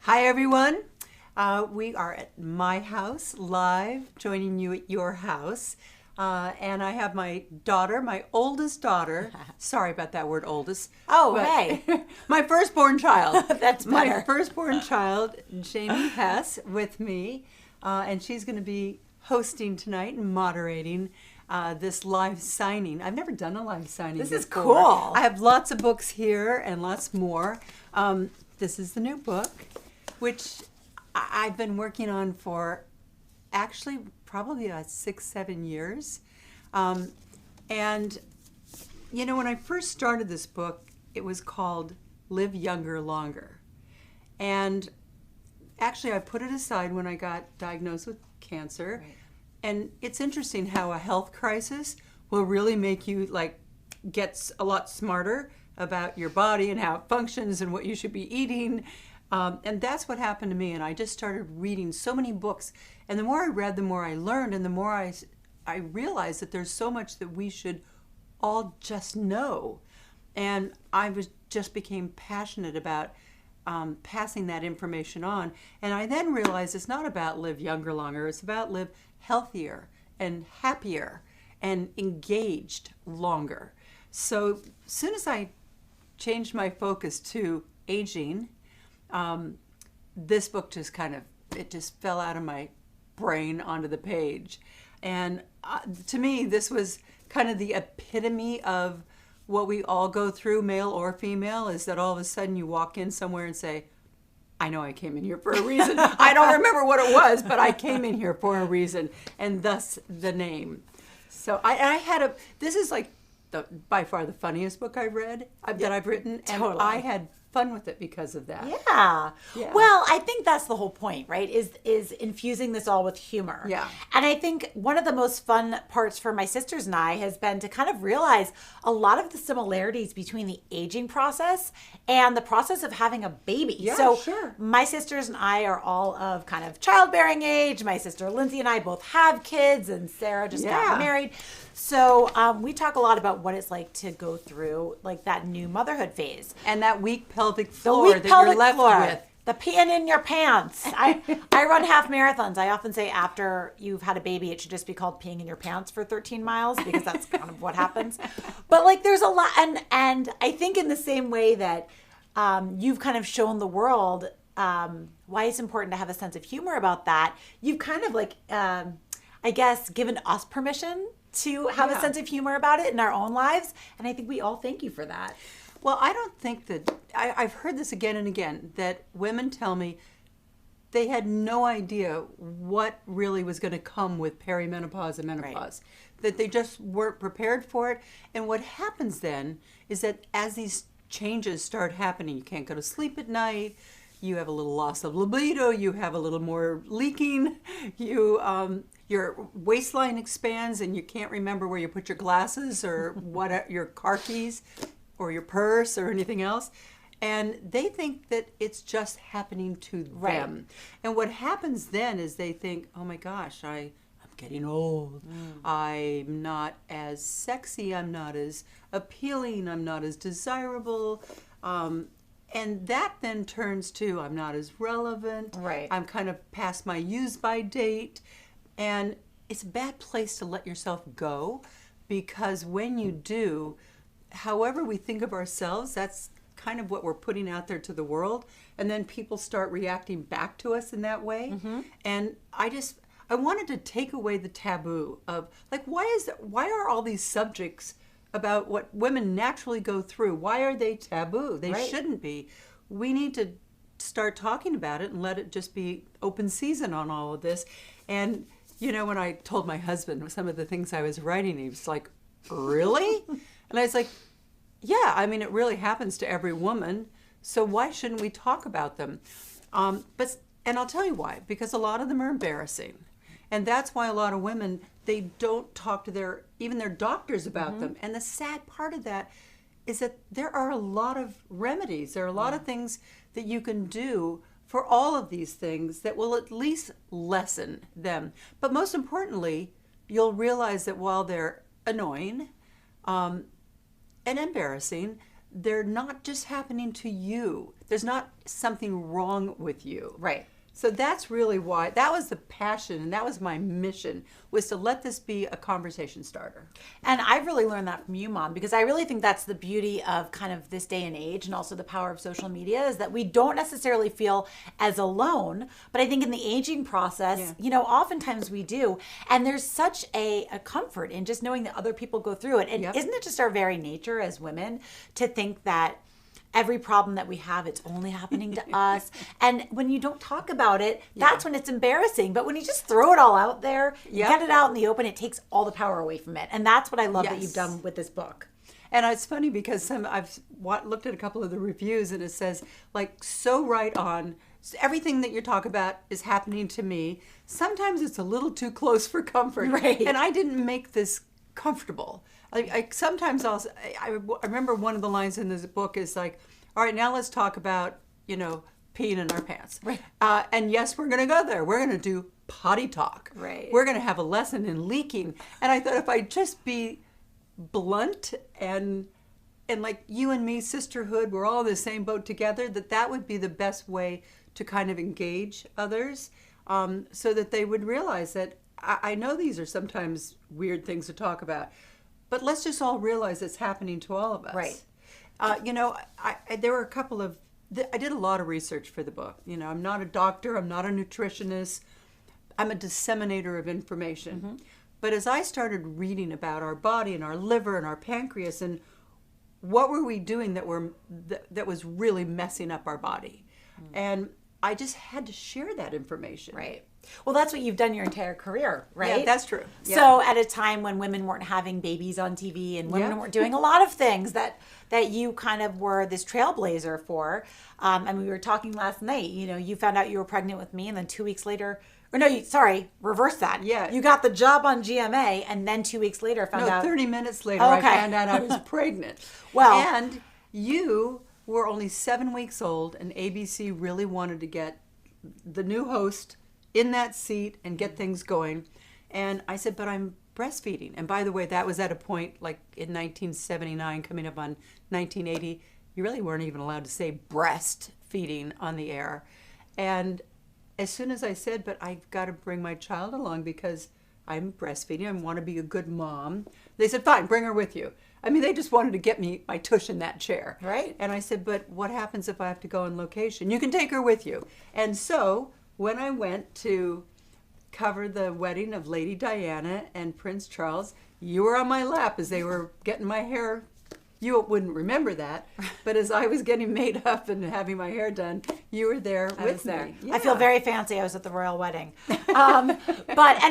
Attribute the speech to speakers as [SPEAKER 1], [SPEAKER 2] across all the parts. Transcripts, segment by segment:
[SPEAKER 1] Hi, everyone. We are at my house live, joining you at your house. And I have my daughter, my oldest daughter. Sorry about that word, oldest.
[SPEAKER 2] Oh,
[SPEAKER 1] but
[SPEAKER 2] hey.
[SPEAKER 1] My firstborn child.
[SPEAKER 2] That's
[SPEAKER 1] my
[SPEAKER 2] better.
[SPEAKER 1] firstborn child, Jamie Hess, with me. And she's going to be hosting tonight and moderating this live signing. I've never done a live signing
[SPEAKER 2] This is
[SPEAKER 1] before.
[SPEAKER 2] cool.
[SPEAKER 1] I have lots of books here and lots more. This is the new book, which I've been working on for actually probably about 6-7 years. And, you know, when I first started this book, it was called Live Younger, Longer. And actually, I put it aside when I got diagnosed with cancer.
[SPEAKER 2] Right.
[SPEAKER 1] And it's interesting how a health crisis will really make you get a lot smarter about your body and how it functions and what you should be eating. And that's what happened to me. And I just started reading so many books. And the more I read, the more I learned. And the more I realized that there's so much that we should all just know. And I just became passionate about passing that information on. And I then realized it's not about live younger, longer. It's about live healthier and happier and engaged longer. So as soon as I changed my focus to aging, this book just fell out of my brain onto the page. And to me, this was kind of the epitome of what we all go through, male or female, is that all of a sudden you walk in somewhere and say, I know I came in here for a reason. I don't remember what it was, but I came in here for a reason, and thus the name. So this is like by far the funniest book I've read, that I've written, and
[SPEAKER 2] Totally.
[SPEAKER 1] I had fun with it because of that.
[SPEAKER 2] Yeah. Well, I think that's the whole point, right? Is infusing this all with humor.
[SPEAKER 1] Yeah.
[SPEAKER 2] And I think one of the most fun parts for my sisters and I has been to kind of realize a lot of the similarities between the aging process and the process of having a baby.
[SPEAKER 1] Yeah,
[SPEAKER 2] so
[SPEAKER 1] sure.
[SPEAKER 2] My sisters and I are all of kind of childbearing age. My sister Lindsay and I both have kids, and Sarah just got married. So we talk a lot about what it's like to go through like that new motherhood phase.
[SPEAKER 1] And that weak pelvic floor that you're left with.
[SPEAKER 2] The peeing in your pants. I run half marathons. I often say after you've had a baby, it should just be called peeing in your pants for 13 miles because that's kind of what happens. But like there's a lot. And I think in the same way that you've kind of shown the world why it's important to have a sense of humor about that, you've kind of like, I guess, given us permission to have a sense of humor about it in our own lives. And I think we all thank you for that.
[SPEAKER 1] Well, I don't think that, I've heard this again and again, that women tell me they had no idea what really was going to come with perimenopause and menopause,
[SPEAKER 2] Right.
[SPEAKER 1] that they just weren't prepared for it. And what happens then is that as these changes start happening, you can't go to sleep at night, you have a little loss of libido, you have a little more leaking, your waistline expands and you can't remember where you put your glasses or your car keys or your purse or anything else. And they think that it's just happening to them. And what happens then is they think, oh my gosh, I'm getting old. I'm not as sexy. I'm not as appealing. I'm not as desirable. And that then turns to I'm not as relevant.
[SPEAKER 2] Right.
[SPEAKER 1] I'm kind of past my use-by date. And it's a bad place to let yourself go, because when you do, however we think of ourselves, that's kind of what we're putting out there to the world. And then people start reacting back to us in that way. Mm-hmm. And I wanted to take away the taboo of like, why are all these subjects about what women naturally go through? Why are they taboo? They shouldn't be. We need to start talking about it and let it just be open season on all of this. And, you know, when I told my husband some of the things I was writing, he was like, really? And I was like, yeah, I mean, it really happens to every woman. So why shouldn't we talk about them? And I'll tell you why, because a lot of them are embarrassing. And that's why a lot of women, they don't talk to even their doctors about them. And the sad part of that is that there are a lot of remedies. There are a lot of things that you can do for all of these things that will at least lessen them. But most importantly, you'll realize that while they're annoying and embarrassing, they're not just happening to you. There's not something wrong with you.
[SPEAKER 2] Right.
[SPEAKER 1] So that's really why, that was the passion, and that was my mission, was to let this be a conversation starter.
[SPEAKER 2] And I've really learned that from you, Mom, because I really think that's the beauty of kind of this day and age, and also the power of social media, is that we don't necessarily feel as alone, but I think in the aging process, oftentimes we do. And there's such a comfort in just knowing that other people go through it. And isn't it just our very nature as women to think that every problem that we have, it's only happening to us. And when you don't talk about it, that's when it's embarrassing. But when you just throw it all out there, get it out in the open, it takes all the power away from it. And that's what I love that you've done with this book.
[SPEAKER 1] And it's funny because I've looked at a couple of the reviews, and it says, like, so right on. Everything that you talk about is happening to me. Sometimes it's a little too close for comfort.
[SPEAKER 2] Right.
[SPEAKER 1] And I didn't make this comfortable. Sometimes I remember one of the lines in this book is like, all right, now let's talk about, peeing in our pants.
[SPEAKER 2] Right.
[SPEAKER 1] And yes, we're going to go there. We're going to do potty talk.
[SPEAKER 2] Right.
[SPEAKER 1] We're going to have a lesson in leaking. And I thought if I just be blunt and like you and me, sisterhood, we're all in the same boat together, that would be the best way to kind of engage others, so that they would realize that I know these are sometimes weird things to talk about, but let's just all realize it's happening to all of us.
[SPEAKER 2] Right.
[SPEAKER 1] There were a couple of, I did a lot of research for the book. I'm not a doctor, I'm not a nutritionist, I'm a disseminator of information. Mm-hmm. But as I started reading about our body and our liver and our pancreas and what were we doing that was really messing up our body, and I just had to share that information.
[SPEAKER 2] Right. Well, that's what you've done your entire career, right?
[SPEAKER 1] Yeah, that's true. Yeah.
[SPEAKER 2] So at a time when women weren't having babies on TV and women weren't doing a lot of things that you kind of were this trailblazer for. And we were talking last night, you found out you were pregnant with me, and then 2 weeks later, reverse that.
[SPEAKER 1] Yeah.
[SPEAKER 2] You got the job on GMA, and then 2 weeks later found out.
[SPEAKER 1] 30 minutes later, I found out I was pregnant.
[SPEAKER 2] Well.
[SPEAKER 1] And you were only 7 weeks old, and ABC really wanted to get the new host in that seat and get things going. And I said, but I'm breastfeeding. And by the way, that was at a point like in 1979, coming up on 1980, you really weren't even allowed to say breastfeeding on the air. And as soon as I said, but I've got to bring my child along because I'm breastfeeding, I want to be a good mom, they said, fine, bring her with you. I mean, they just wanted to get me my tush in that chair.
[SPEAKER 2] Right.
[SPEAKER 1] And I said, but what happens if I have to go on location? You can take her with you. And so when I went to cover the wedding of Lady Diana and Prince Charles, you were on my lap as they were getting my hair. You wouldn't remember that, but as I was getting made up and having my hair done, you were there with me.
[SPEAKER 2] Yeah. I feel very fancy. I was at the royal wedding, and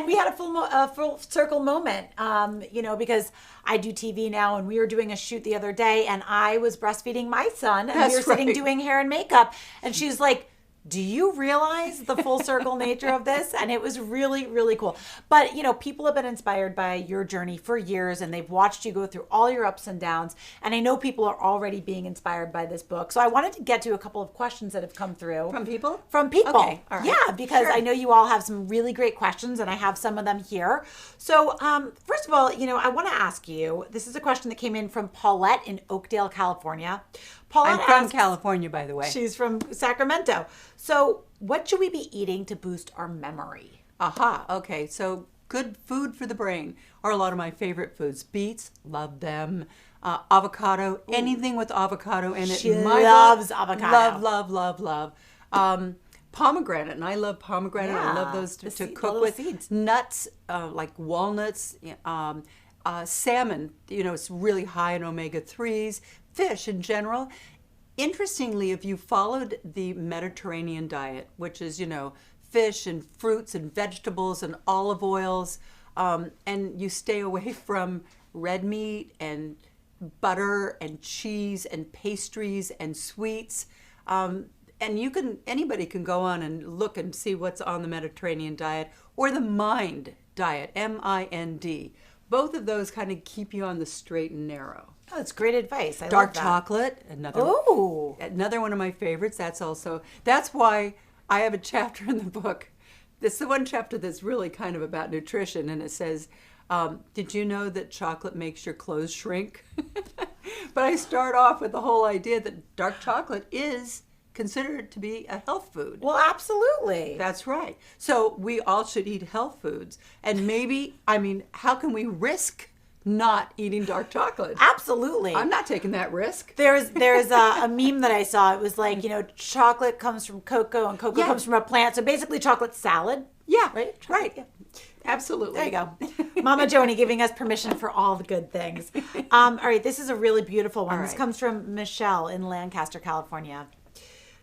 [SPEAKER 2] we had a full circle moment, because I do TV now, and we were doing a shoot the other day, and I was breastfeeding my son, and we were sitting doing hair and makeup, and she's like, do you realize the full circle nature of this? And it was really, really cool. But, people have been inspired by your journey for years, and they've watched you go through all your ups and downs. And I know people are already being inspired by this book. So I wanted to get to a couple of questions that have come through.
[SPEAKER 1] From people?
[SPEAKER 2] From people.
[SPEAKER 1] Okay. All right.
[SPEAKER 2] Yeah, because I know you all have some really great questions, and I have some of them here. So first of all, I want to ask you, this is a question that came in from Paulette in Oakdale, California. Paulette
[SPEAKER 1] I'm from
[SPEAKER 2] asks,
[SPEAKER 1] California, by the way.
[SPEAKER 2] She's from Sacramento. So what should we be eating to boost our memory?
[SPEAKER 1] Aha. Okay. So good food for the brain are a lot of my favorite foods. Beets, love them. Avocado, anything with avocado in it.
[SPEAKER 2] She loves avocado.
[SPEAKER 1] Love. Pomegranate, and I love pomegranate. I love those to cook with.
[SPEAKER 2] Seeds.
[SPEAKER 1] Nuts, like walnuts, salmon, it's really high in omega-3s. Fish in general. Interestingly, if you followed the Mediterranean diet, which is, fish and fruits and vegetables and olive oils, and you stay away from red meat and butter and cheese and pastries and sweets, and anybody can go on and look and see what's on the Mediterranean diet or the MIND diet, MIND. Both of those kind of keep you on the straight and narrow.
[SPEAKER 2] Oh, that's great advice.
[SPEAKER 1] Dark chocolate, another one of my favorites. That's why I have a chapter in the book. This is the one chapter that's really kind of about nutrition, and it says, did you know that chocolate makes your clothes shrink? But I start off with the whole idea that dark chocolate is considered to be a health food.
[SPEAKER 2] Well, absolutely.
[SPEAKER 1] That's right. So we all should eat health foods. And maybe, I mean, how can we risk not eating dark chocolate?
[SPEAKER 2] Absolutely.
[SPEAKER 1] I'm not taking that risk.
[SPEAKER 2] There's a meme that I saw. It was like, chocolate comes from cocoa and cocoa comes from a plant. So basically chocolate salad.
[SPEAKER 1] Yeah.
[SPEAKER 2] Right?
[SPEAKER 1] Right. Yeah. Absolutely.
[SPEAKER 2] There you go. Mama Joni giving us permission for all the good things. All right. This is a really beautiful one. This comes from Michelle in Lancaster, California.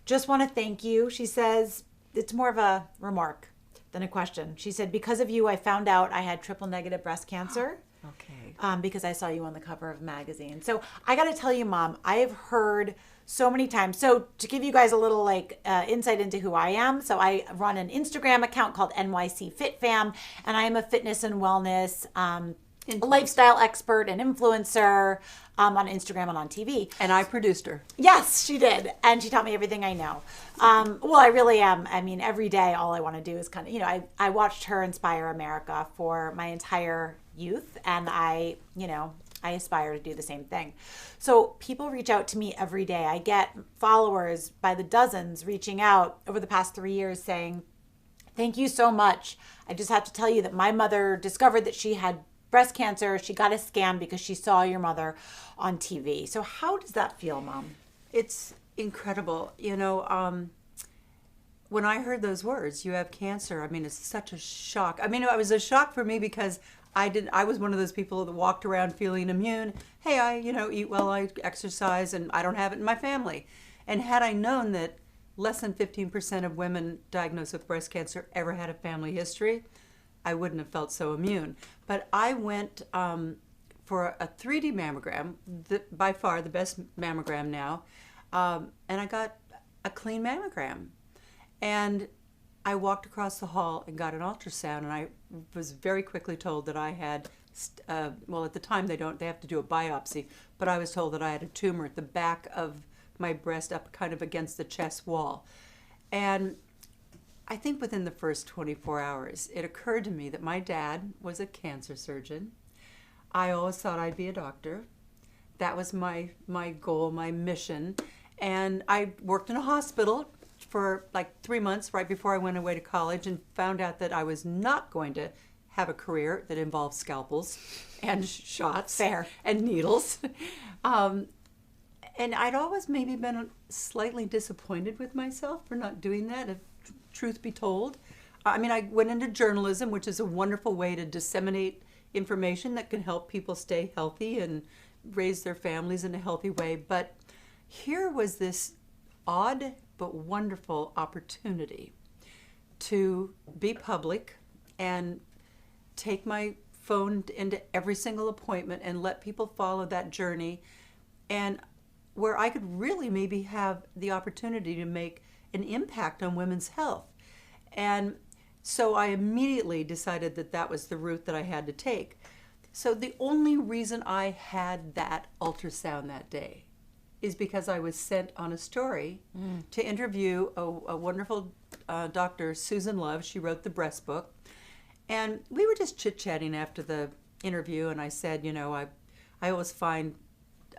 [SPEAKER 2] Just want to thank you. She says, it's more of a remark than a question. She said, because of you, I found out I had triple negative breast cancer.
[SPEAKER 1] Okay.
[SPEAKER 2] Because I saw you on the cover of a magazine. So I got to tell you, Mom, I have heard so many times. So to give you guys a little insight into who I am. So I run an Instagram account called NYC Fit Fam, and I am a fitness and wellness lifestyle expert and influencer on Instagram and on TV.
[SPEAKER 1] And I produced her.
[SPEAKER 2] Yes, she did. And she taught me everything I know. Well, I really am. I mean, every day, all I want to do is kind of, I watched her inspire America for my entire youth. And I aspire to do the same thing. So people reach out to me every day. I get followers by the dozens reaching out over the past 3 years saying, thank you so much. I just have to tell you that my mother discovered that she had breast cancer. She got a scan because she saw your mother on TV. So how does that feel, Mom?
[SPEAKER 1] It's incredible. When I heard those words, you have cancer, I mean, it's such a shock. I mean, it was a shock for me because I was one of those people that walked around feeling immune. Hey, I, eat well, I exercise, and I don't have it in my family. And had I known that less than 15% of women diagnosed with breast cancer ever had a family history, I wouldn't have felt so immune. But I went for a 3D mammogram, by far the best mammogram now, and I got a clean mammogram. And I walked across the hall and got an ultrasound, and I was very quickly told that I had, well, at the time they have to do a biopsy, but I was told that I had a tumor at the back of my breast up kind of against the chest wall. And I think within the first 24 hours, it occurred to me that my dad was a cancer surgeon. I always thought I'd be a doctor. That was my goal, my mission. And I worked in a hospital for like 3 months right before I went away to college and found out that I was not going to have a career that involved scalpels and shots.
[SPEAKER 2] Fair.
[SPEAKER 1] And needles. And I'd always maybe been slightly disappointed with myself for not doing that, if truth be told. I mean, I went into journalism, which is a wonderful way to disseminate information that can help people stay healthy and raise their families in a healthy way. But here was this odd but wonderful opportunity to be public and take my phone into every single appointment and let people follow that journey, and where I could really maybe have the opportunity to make an impact on women's health. And so I immediately decided that that was the route that I had to take. So the only reason I had that ultrasound that day is because I was sent on a story to interview a wonderful doctor, Susan Love. She wrote the breast book. And we were just chit-chatting after the interview, and I said, I always find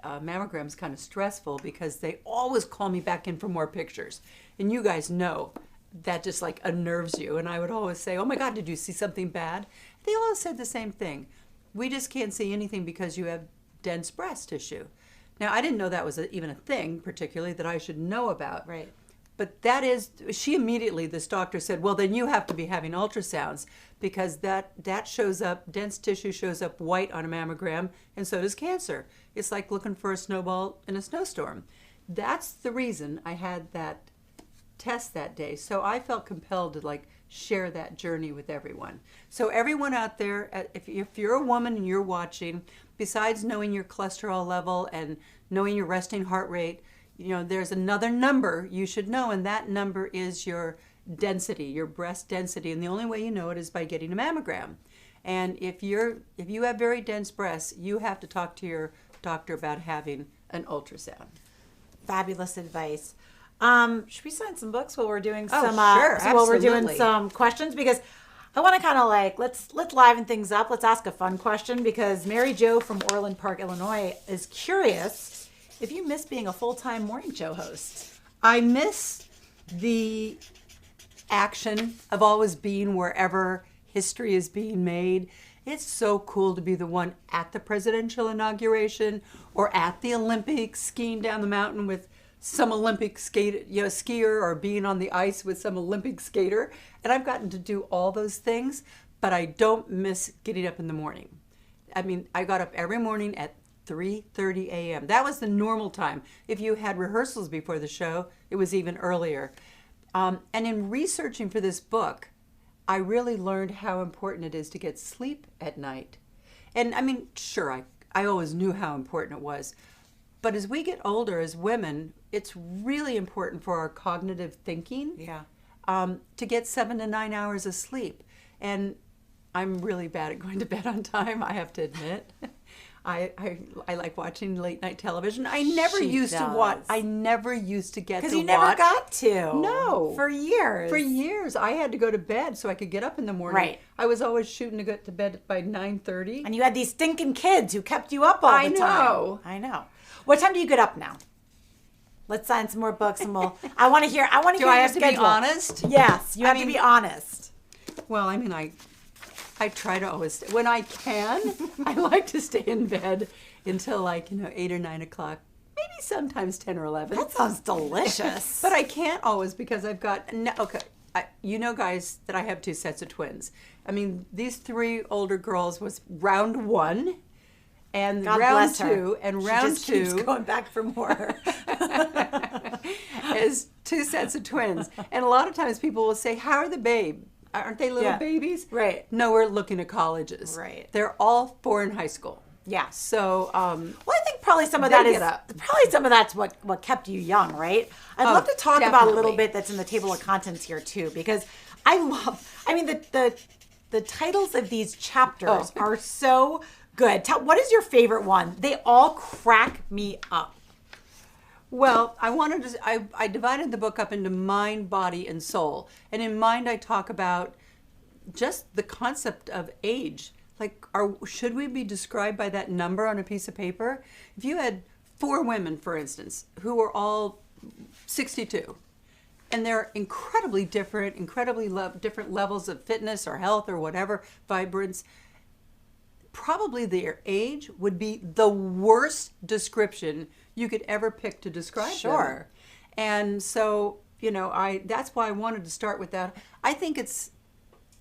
[SPEAKER 1] mammograms kind of stressful because they always call me back in for more pictures. And you guys know that just like unnerves you. And I would always say, oh my God, did you see something bad? They always said the same thing. We just can't see anything because you have dense breast tissue. Now, I didn't know that was even a thing, particularly, that I should know about.
[SPEAKER 2] Right.
[SPEAKER 1] But that is, she immediately, this doctor said, well, then you have to be having ultrasounds because that shows up, dense tissue shows up white on a mammogram, and so does cancer. It's like looking for a snowball in a snowstorm. That's the reason I had that test that day. So I felt compelled to share that journey with everyone. So everyone out there, if you're a woman and you're watching, besides knowing your cholesterol level and knowing your resting heart rate, there's another number you should know, and that number is your density, your breast density. And the only way you know it is by getting a mammogram. And if you have very dense breasts, you have to talk to your doctor about having an ultrasound.
[SPEAKER 2] Fabulous advice. Should we sign some books while we're doing some
[SPEAKER 1] sure,
[SPEAKER 2] while we're doing
[SPEAKER 1] absolutely.
[SPEAKER 2] some questions? Because I want to kind of like, let's liven things up. Let's ask a fun question because Mary Jo from Orland Park, Illinois is curious if you miss being a full-time morning show host.
[SPEAKER 1] I miss the action of always being wherever history is being made. It's so cool to be the one at the presidential inauguration or at the Olympics, skiing down the mountain with some Olympic skier, or being on the ice with some Olympic skater. And I've gotten to do all those things, but I don't miss getting up in the morning. I mean, I got up every morning at 3:30 a.m. That was the normal time. If you had rehearsals before the show, it was even earlier. And in researching for this book, I really learned how important it is to get sleep at night. And I mean, sure, I always knew how important it was. But as we get older as women, it's really important for our cognitive thinking to get 7 to 9 hours of sleep. And I'm really bad at going to bed on time, I have to admit. I like watching late night television. I never used to watch. I never used to get to watch.
[SPEAKER 2] Because you never got to.
[SPEAKER 1] No.
[SPEAKER 2] For years.
[SPEAKER 1] For years. I had to go to bed so I could get up in the morning.
[SPEAKER 2] Right.
[SPEAKER 1] I was always shooting to get to bed by 9:30.
[SPEAKER 2] And you had these stinking kids who kept you up all the time. I know. What time do you get up now? Let's sign some more books and I want to hear
[SPEAKER 1] Do I have to be honest?
[SPEAKER 2] Yes, you have to be honest.
[SPEAKER 1] Well, I mean, I try to always, when I can, I like to stay in bed until 8 or 9 o'clock, maybe sometimes 10 or 11.
[SPEAKER 2] That sounds delicious.
[SPEAKER 1] But I can't always because I've got, guys, that I have 2 sets of twins. I mean, these 3 older girls was round 1. And
[SPEAKER 2] God
[SPEAKER 1] round
[SPEAKER 2] bless her.
[SPEAKER 1] 2, and
[SPEAKER 2] She
[SPEAKER 1] round
[SPEAKER 2] just
[SPEAKER 1] 2
[SPEAKER 2] keeps going back for more.
[SPEAKER 1] is 2 sets of twins. And a lot of times people will say, "How are the babe? Aren't they little babies?"
[SPEAKER 2] Right.
[SPEAKER 1] No, we're looking at colleges.
[SPEAKER 2] Right.
[SPEAKER 1] They're all 4 in high school.
[SPEAKER 2] Yeah.
[SPEAKER 1] So,
[SPEAKER 2] well, I think probably some of that's what kept you young, right? I'd love to talk about a little bit that's in the table of contents here too, because the titles of these chapters are so good. What is your favorite one? They all crack me up.
[SPEAKER 1] Well, I divided the book up into mind, body, and soul. And in mind, I talk about just the concept of age. Like, should we be described by that number on a piece of paper? If you had 4 women, for instance, who were all 62, and they're incredibly different, different levels of fitness or health or whatever, vibrance, probably their age would be the worst description you could ever pick to describe them. And so, that's why I wanted to start with that. I think it's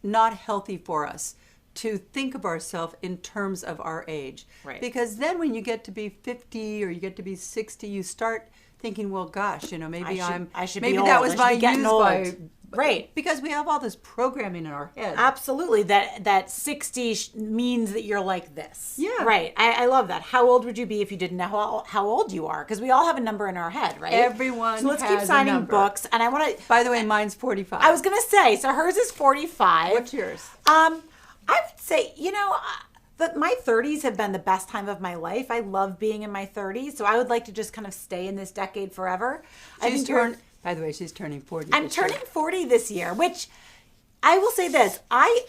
[SPEAKER 1] not healthy for us to think of ourselves in terms of our age.
[SPEAKER 2] Right.
[SPEAKER 1] Because then when you get to be 50 or you get to be 60, you start thinking, well, gosh, maybe
[SPEAKER 2] I should
[SPEAKER 1] maybe
[SPEAKER 2] be
[SPEAKER 1] that
[SPEAKER 2] old.
[SPEAKER 1] was my
[SPEAKER 2] getting
[SPEAKER 1] use
[SPEAKER 2] old.
[SPEAKER 1] by
[SPEAKER 2] Right.
[SPEAKER 1] Because we have all this programming in our head.
[SPEAKER 2] Absolutely. That 60 means that you're like this.
[SPEAKER 1] Yeah.
[SPEAKER 2] Right. I love that. How old would you be if you didn't know how old you are? Because we all have a number in our head, right?
[SPEAKER 1] Everyone
[SPEAKER 2] So let's
[SPEAKER 1] has
[SPEAKER 2] keep signing
[SPEAKER 1] a number.
[SPEAKER 2] books. And I want to...
[SPEAKER 1] By the way, mine's 45.
[SPEAKER 2] I was going to say, so hers is 45.
[SPEAKER 1] What's yours?
[SPEAKER 2] I would say, my 30s have been the best time of my life. I love being in my 30s. So I would like to just kind of stay in this decade forever.
[SPEAKER 1] By the way, she's turning 40.
[SPEAKER 2] I'm turning 40 this year, which I will say this. I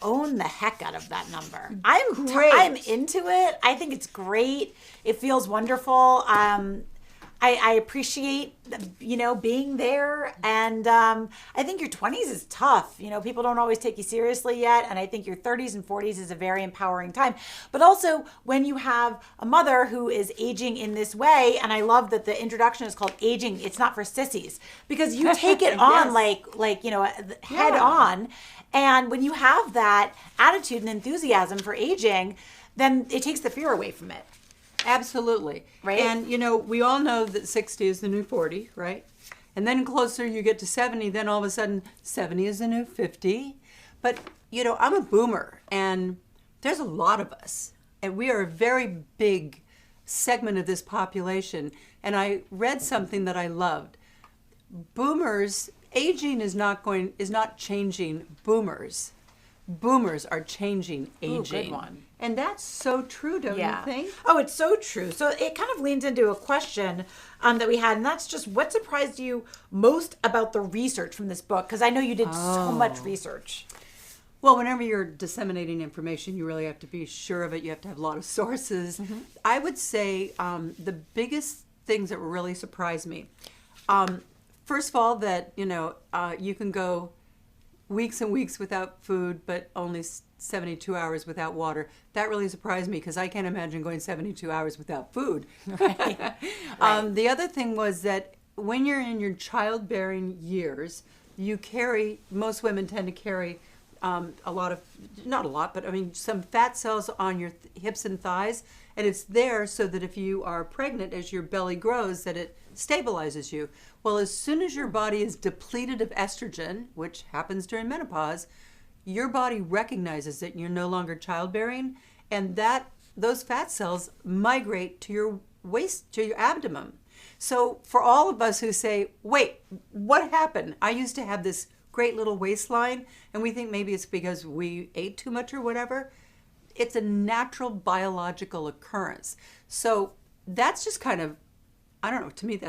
[SPEAKER 2] own the heck out of that number. I'm into it. I think it's great. It feels wonderful. I appreciate, being there. And I think your 20s is tough. People don't always take you seriously yet. And I think your 30s and 40s is a very empowering time. But also when you have a mother who is aging in this way, and I love that the introduction is called Aging, It's Not for Sissies, because you take it on head on. And when you have that attitude and enthusiasm for aging, then it takes the fear away from it.
[SPEAKER 1] Absolutely.
[SPEAKER 2] Right.
[SPEAKER 1] And, we all know that 60 is the new 40, right? And then closer you get to 70, then all of a sudden 70 is the new 50. But, I'm a boomer, and there's a lot of us. And we are a very big segment of this population. And I read something that I loved. Boomers, aging is not changing boomers. Boomers are changing aging.
[SPEAKER 2] Ooh, good one.
[SPEAKER 1] And that's so true, don't you think?
[SPEAKER 2] Oh, it's so true. So it kind of leans into a question that we had, and that's just what surprised you most about the research from this book? Because I know you did so much research.
[SPEAKER 1] Well, whenever you're disseminating information, you really have to be sure of it. You have to have a lot of sources. I would say the biggest things that really surprised me, first of all, that, you can go weeks and weeks without food, but only 72 hours without water. That really surprised me because I can't imagine going 72 hours without food.
[SPEAKER 2] Right.
[SPEAKER 1] The other thing was that when you're in your childbearing years, most women tend to carry a lot of, not a lot, but I mean some fat cells on your hips and thighs, and it's there so that if you are pregnant, as your belly grows, that it stabilizes you. Well, as soon as your body is depleted of estrogen, which happens during menopause, your body recognizes that you're no longer childbearing, and those fat cells migrate to your waist, to your abdomen. So for all of us who say, wait, what happened? I used to have this great little waistline, and we think maybe it's because we ate too much or whatever. It's a natural biological occurrence. So that's just kind of, I don't know, to me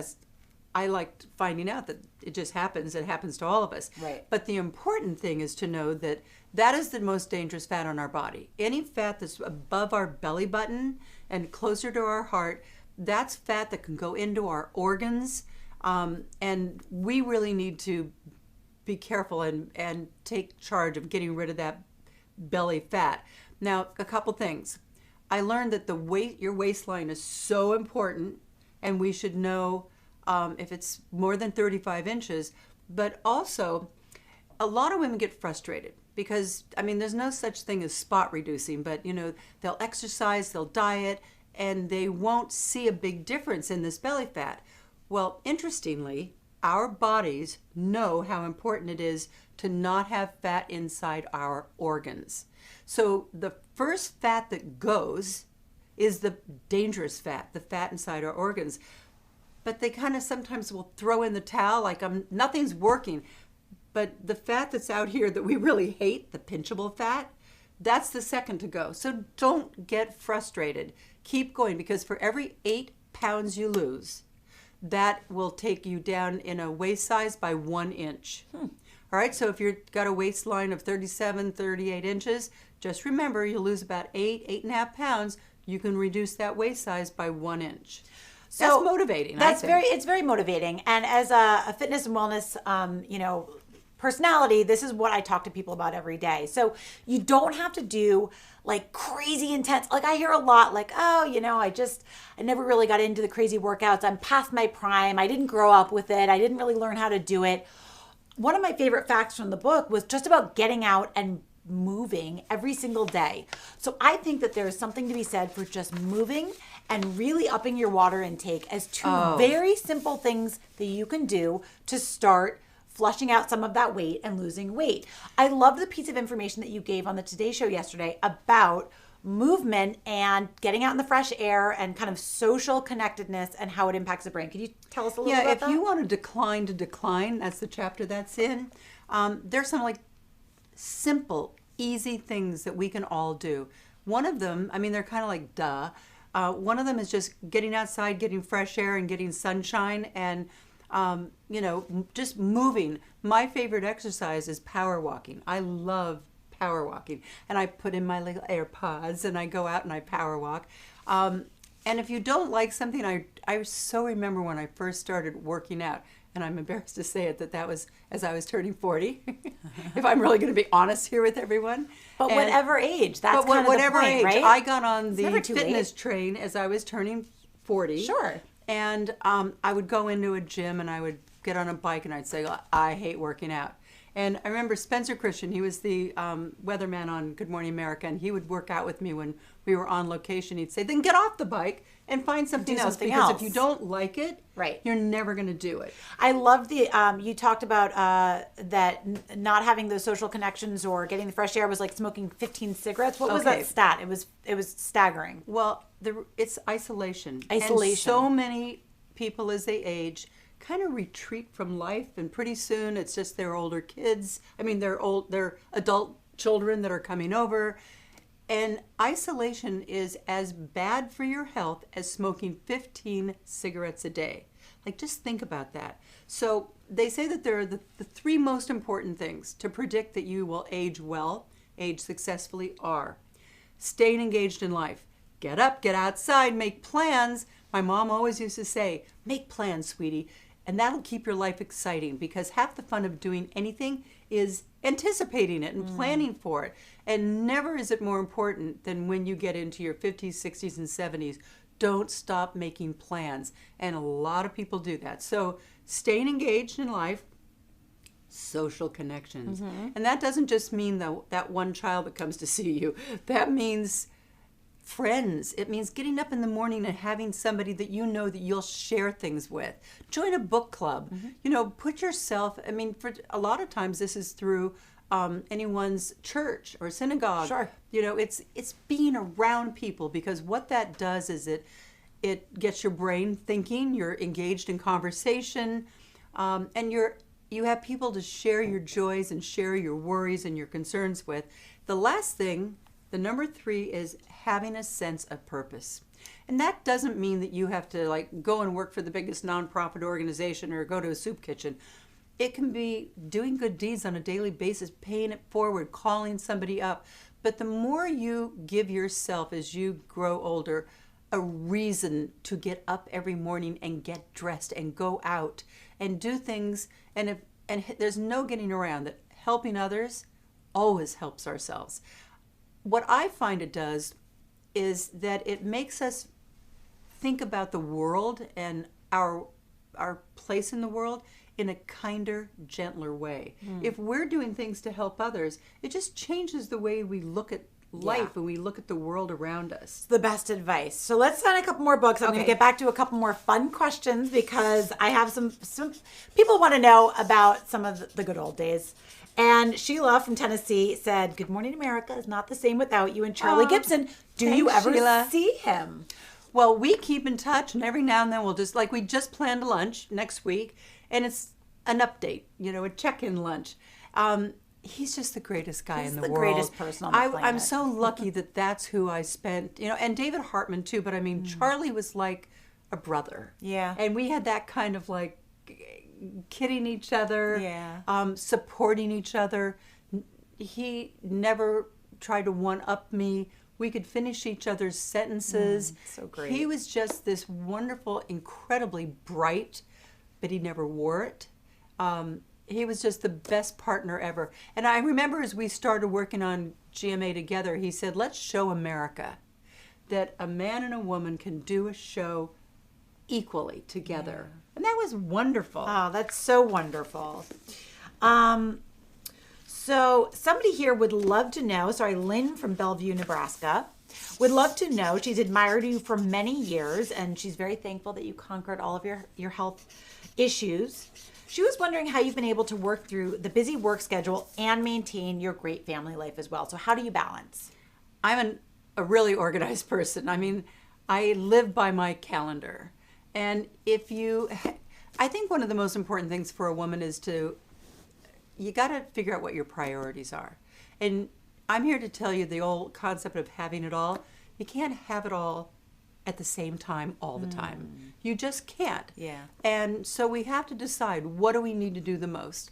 [SPEAKER 1] I liked finding out that it just happens. It happens to all of us.
[SPEAKER 2] Right.
[SPEAKER 1] But the important thing is to know that that is the most dangerous fat on our body. Any fat that's above our belly button and closer to our heart, that's fat that can go into our organs. And we really need to be careful and take charge of getting rid of that belly fat. Now, a couple things. I learned that your waistline is so important, and we should know if it's more than 35 inches. But also, a lot of women get frustrated because, I mean, there's no such thing as spot reducing, but, they'll exercise, they'll diet, and they won't see a big difference in this belly fat. Well, interestingly, our bodies know how important it is to not have fat inside our organs. So the first fat that goes is the dangerous fat, the fat inside our organs. But they kind of sometimes will throw in the towel like nothing's working. But the fat that's out here that we really hate, the pinchable fat, that's the second to go. So don't get frustrated. Keep going, because for every 8 pounds you lose, that will take you down in a waist size by 1 inch. All right, so if you've got a waistline of 37, 38 inches, just remember you lose about 8.5 pounds. You can reduce that waist size by 1 inch. So that's motivating.
[SPEAKER 2] It's very motivating. And as a fitness and wellness, personality, this is what I talk to people about every day. So you don't have to do like crazy intense, like I hear a lot like, oh, I never really got into the crazy workouts. I'm past my prime. I didn't grow up with it. I didn't really learn how to do it. One of my favorite facts from the book was just about getting out and moving every single day. So I think that there is something to be said for just moving and really upping your water intake as two very simple things that you can do to start flushing out some of that weight and losing weight. I love the piece of information that you gave on the Today Show yesterday about movement and getting out in the fresh air and kind of social connectedness and how it impacts the brain. Could you tell us a little about that?
[SPEAKER 1] Yeah, if you want to decline, that's the chapter that's in. There's some like simple, easy things that we can all do. One of them, I mean, they're kind of like duh. One of them is just getting outside, getting fresh air and getting sunshine and just moving. My favorite exercise is power walking. I love power walking. And I put in my little AirPods and I go out and I power walk. And if you don't like something, I so remember when I first started working out, and I'm embarrassed to say it, that was as I was turning 40, if I'm really going to be honest here with everyone.
[SPEAKER 2] But whatever age, that's kind of
[SPEAKER 1] whatever
[SPEAKER 2] the point,
[SPEAKER 1] age,
[SPEAKER 2] right?
[SPEAKER 1] I got on the
[SPEAKER 2] never too
[SPEAKER 1] fitness
[SPEAKER 2] late.
[SPEAKER 1] train as I was turning 40.
[SPEAKER 2] Sure.
[SPEAKER 1] And I would go into a gym and I would get on a bike and I'd say, I hate working out. And I remember Spencer Christian, he was the weatherman on Good Morning America, and he would work out with me when we were on location. He'd say, then get off the bike and find something else. Because if you don't like it,
[SPEAKER 2] right,
[SPEAKER 1] you're never going to do it.
[SPEAKER 2] I love the, you talked about that not having those social connections or getting the fresh air was like smoking 15 cigarettes. What was that stat? It was staggering.
[SPEAKER 1] Well, it's isolation.
[SPEAKER 2] Isolation.
[SPEAKER 1] And so many people as they age kind of retreat from life, and pretty soon it's just their older kids. I mean, they're adult children that are coming over. And isolation is as bad for your health as smoking 15 cigarettes a day. Like, just think about that. So they say that there are the 3 most important things to predict that you will age well age successfully are. Staying engaged in life. Get up, get outside, make plans. My mom always used to say, make plans, sweetie. And that'll keep your life exciting, because half the fun of doing anything is anticipating it and planning for it. And never is it more important than when you get into your 50s, 60s, and 70s. Don't stop making plans. And a lot of people do that. So staying engaged in life, social connections. And that doesn't just mean that one child that comes to see you. That means friends. It means getting up in the morning and having somebody that you know that you'll share things with. Join a book club. Put yourself, for a lot of times this is through anyone's church or synagogue.
[SPEAKER 2] Sure.
[SPEAKER 1] It's being around people, because what that does is it gets your brain thinking, you're engaged in conversation, and you have people to share your joys and share your worries and your concerns with. The last thing, the number 3, is having a sense of purpose. And that doesn't mean that you have to go and work for the biggest nonprofit organization or go to a soup kitchen. It can be doing good deeds on a daily basis, paying it forward, calling somebody up. But the more you give yourself as you grow older a reason to get up every morning and get dressed and go out and do things, and there's no getting around that helping others always helps ourselves. What I find it does is that it makes us think about the world and our place in the world in a kinder, gentler way. If we're doing things to help others, it just changes the way we look at life and we look at the world around us.
[SPEAKER 2] The best advice. So let's sign a couple more books. I'm going to get back to a couple more fun questions, because I have some people want to know about some of the good old days. And Sheila from Tennessee said, "Good Morning America is not the same without you and Charlie Gibson. Do you ever see him?"
[SPEAKER 1] Well, we keep in touch, and every now and then we'll just, we just planned a lunch next week, and it's an update, a check-in lunch. He's just the greatest guy in the world.
[SPEAKER 2] Greatest person on the planet.
[SPEAKER 1] I'm so lucky that that's who I spent, and David Hartman too, but Charlie was like a brother.
[SPEAKER 2] Yeah.
[SPEAKER 1] And we had that kind of kidding each other, supporting each other. He never tried to one-up me. We could finish each other's sentences.
[SPEAKER 2] So great.
[SPEAKER 1] He was just this wonderful, incredibly bright, but he never wore it. He was just the best partner ever. And I remember as we started working on GMA together, he said, let's show America that a man and a woman can do a show equally together. Yeah. And that was wonderful.
[SPEAKER 2] Oh, that's so wonderful. So somebody here would love to know, Lynn from Bellevue, Nebraska, would love to know, she's admired you for many years, and she's very thankful that you conquered all of your health issues. She was wondering how you've been able to work through the busy work schedule and maintain your great family life as well. So how do you balance?
[SPEAKER 1] I'm a really organized person. I live by my calendar. And I think one of the most important things for a woman is you got to figure out what your priorities are. And I'm here to tell you the old concept of having it all. You can't have it all at the same time all the time. You just can't.
[SPEAKER 2] Yeah.
[SPEAKER 1] And so we have to decide, what do we need to do the most?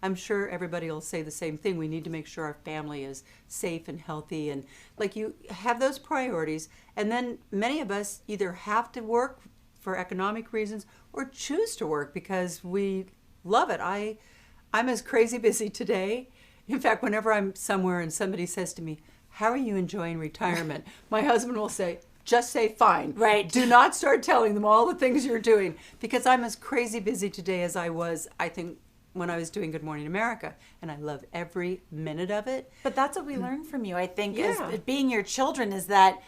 [SPEAKER 1] I'm sure everybody will say the same thing. We need to make sure our family is safe and healthy, and you have those priorities. And then many of us either have to work for economic reasons or choose to work because we love it. I'm as crazy busy today. In fact, whenever I'm somewhere and somebody says to me, how are you enjoying retirement? My husband will say, just say fine.
[SPEAKER 2] Right.
[SPEAKER 1] Do not start telling them all the things you're doing, because I'm as crazy busy today as I was, I think, when I was doing Good Morning America, and I love every minute of it.
[SPEAKER 2] But that's what we learned from you, I think, as being your children, is that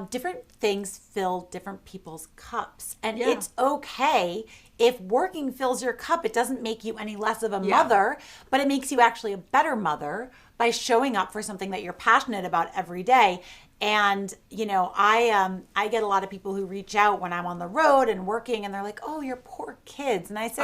[SPEAKER 2] different things fill different people's cups. And it's okay if working fills your cup. It doesn't make you any less of a mother, but it makes you actually a better mother by showing up for something that you're passionate about every day. And, I get a lot of people who reach out when I'm on the road and working, and they're like, oh, your poor kids. And I say,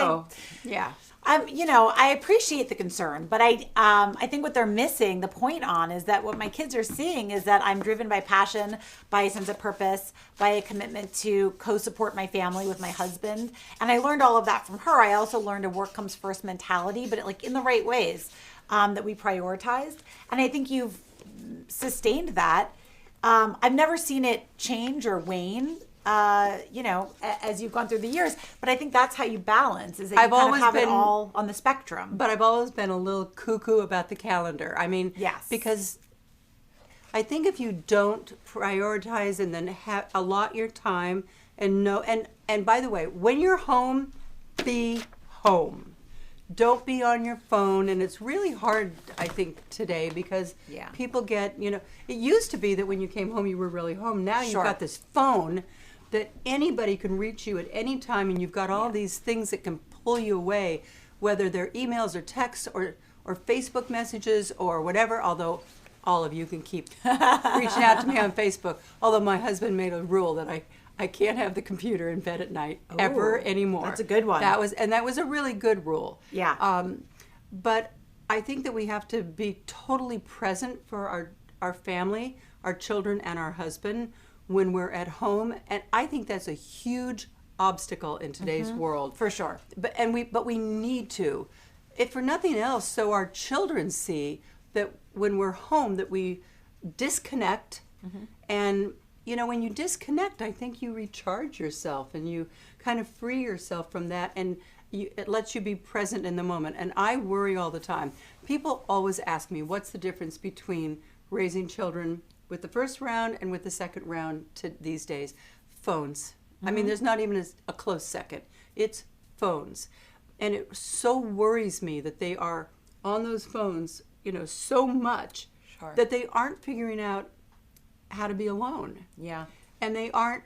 [SPEAKER 2] I appreciate the concern, but I think what they're missing the point on is that what my kids are seeing is that I'm driven by passion, by a sense of purpose, by a commitment to co-support my family with my husband. And I learned all of that from her. I also learned a work comes first mentality, but in the right ways. that we prioritized. And I think you've sustained that. I've never seen it change or wane, as you've gone through the years. But I think that's how you balance, is that you kind of have it all on the spectrum.
[SPEAKER 1] But I've always been a little cuckoo about the calendar. I mean,
[SPEAKER 2] yes.
[SPEAKER 1] Because I think if you don't prioritize and then allot your time and by the way, when you're home, be home. Don't be on your phone. And it's really hard, I think, today because people get, it used to be that when you came home, you were really home. Now you've got this phone that anybody can reach you at any time, and you've got all these things that can pull you away, whether they're emails or texts or Facebook messages or whatever, although all of you can keep reaching out to me on Facebook. Although my husband made a rule that I can't have the computer in bed at night ever anymore.
[SPEAKER 2] That's a good one.
[SPEAKER 1] That was a really good rule.
[SPEAKER 2] Yeah.
[SPEAKER 1] But I think that we have to be totally present for our family, our children, and our husband when we're at home. And I think that's a huge obstacle in today's world.
[SPEAKER 2] For sure.
[SPEAKER 1] But we need to, if for nothing else, so our children see that when we're home that we disconnect. And when you disconnect, I think you recharge yourself and you kind of free yourself from that, and it lets you be present in the moment. And I worry all the time. People always ask me, what's the difference between raising children with the first round and with the second round these days? Phones. I mean, there's not even a close second. It's phones. And it so worries me that they are on those phones, so much that they aren't figuring out how to be alone.
[SPEAKER 2] Yeah.
[SPEAKER 1] And they aren't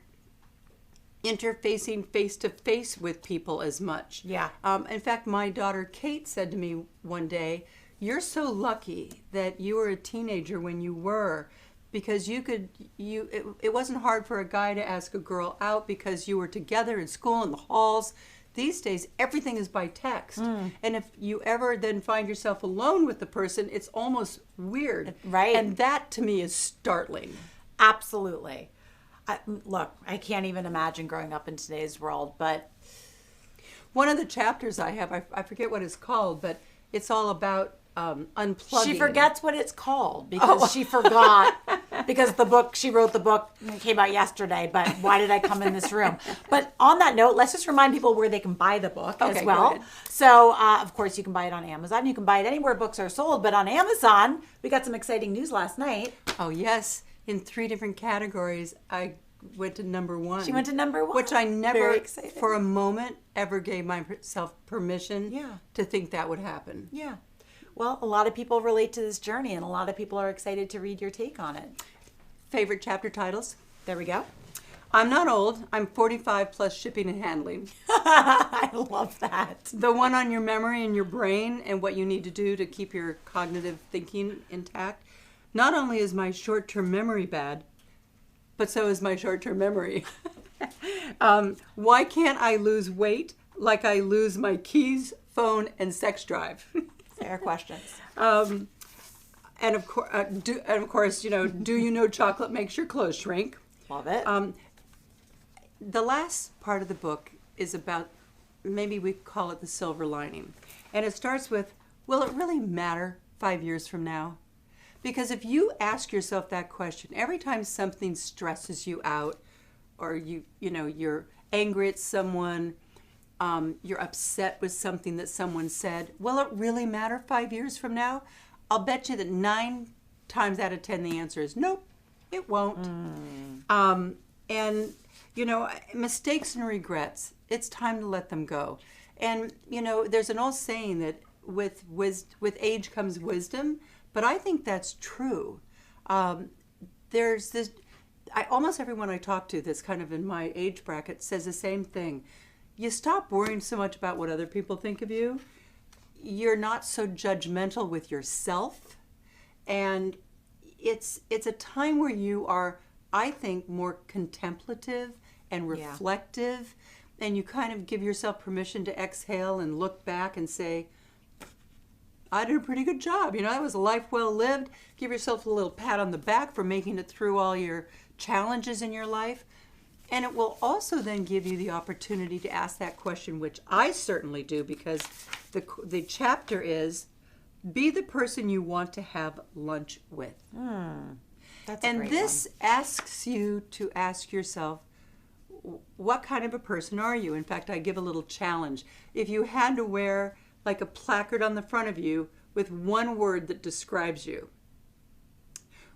[SPEAKER 1] interfacing face to face with people as much.
[SPEAKER 2] Yeah.
[SPEAKER 1] In fact, my daughter Kate said to me one day, "You're so lucky that you were a teenager when you were, because it wasn't hard for a guy to ask a girl out because you were together in school in the halls. These days, everything is by text. And if you ever then find yourself alone with the person, it's almost weird."
[SPEAKER 2] Right.
[SPEAKER 1] And that to me is startling.
[SPEAKER 2] Absolutely. Look, I can't even imagine growing up in today's world, but
[SPEAKER 1] one of the chapters I have, I forget what it's called, but it's all about unplugging.
[SPEAKER 2] She forgets what it's called because she forgot, because she wrote the book came out yesterday, but why did I come in this room? But on that note, let's just remind people where they can buy the book as well. So, of course, you can buy it on Amazon. You can buy it anywhere books are sold, but on Amazon, we got some exciting news last night.
[SPEAKER 1] Oh, yes. In 3 different categories, I went to number 1.
[SPEAKER 2] She went to number 1.
[SPEAKER 1] Which I never, for a moment, ever gave myself permission to think that would happen.
[SPEAKER 2] Yeah. Well, a lot of people relate to this journey, and a lot of people are excited to read your take on it.
[SPEAKER 1] Favorite chapter titles?
[SPEAKER 2] There we go.
[SPEAKER 1] I'm not old. I'm 45 plus shipping and handling.
[SPEAKER 2] I love that.
[SPEAKER 1] The one on your memory and your brain and what you need to do to keep your cognitive thinking intact. Not only is my short-term memory bad, but so is my short-term memory. Why can't I lose weight like I lose my keys, phone, and sex drive?
[SPEAKER 2] Fair questions.
[SPEAKER 1] And of course, do you know chocolate makes your clothes shrink?
[SPEAKER 2] Love it.
[SPEAKER 1] The last part of the book is about, maybe we call it the silver lining. And it starts with, will it really matter 5 years from now? Because if you ask yourself that question, every time something stresses you out, or you're angry at someone, you're upset with something that someone said, will it really matter 5 years from now? I'll bet you that 9 times out of 10 the answer is nope, it won't. And mistakes and regrets, it's time to let them go. And there's an old saying that with age comes wisdom, but I think that's true. There's this, almost everyone I talk to that's kind of in my age bracket says the same thing. You stop worrying so much about what other people think of you. You're not so judgmental with yourself. And it's a time where you are, I think, more contemplative and reflective. And you kind of give yourself permission to exhale and look back and say, I did a pretty good job. That was a life well lived. Give yourself a little pat on the back for making it through all your challenges in your life. And it will also then give you the opportunity to ask that question, which I certainly do, because the chapter is, Be the person you want to have lunch with.
[SPEAKER 2] That's a
[SPEAKER 1] And
[SPEAKER 2] great
[SPEAKER 1] this asks you to ask yourself, what kind of a person are you? In fact, I give a little challenge. If you had to wear like a placard on the front of you with one word that describes you,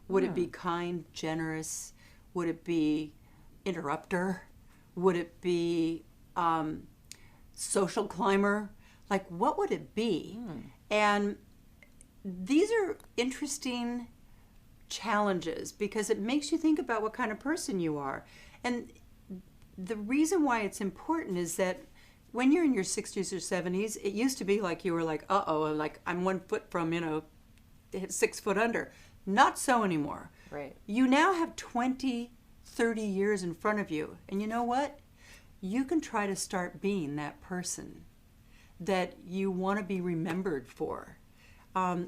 [SPEAKER 1] would it be kind, generous? Would it be interrupter? Would it be social climber? Like, what would it be? And these are interesting challenges because it makes you think about what kind of person you are. And the reason why it's important is that when you're in your 60s or 70s, it used to be like you were like, uh-oh, like I'm 1 foot from, 6 foot under. Not so anymore.
[SPEAKER 2] Right.
[SPEAKER 1] You now have 20, 30 years in front of you. And you know what? You can try to start being that person that you want to be remembered for.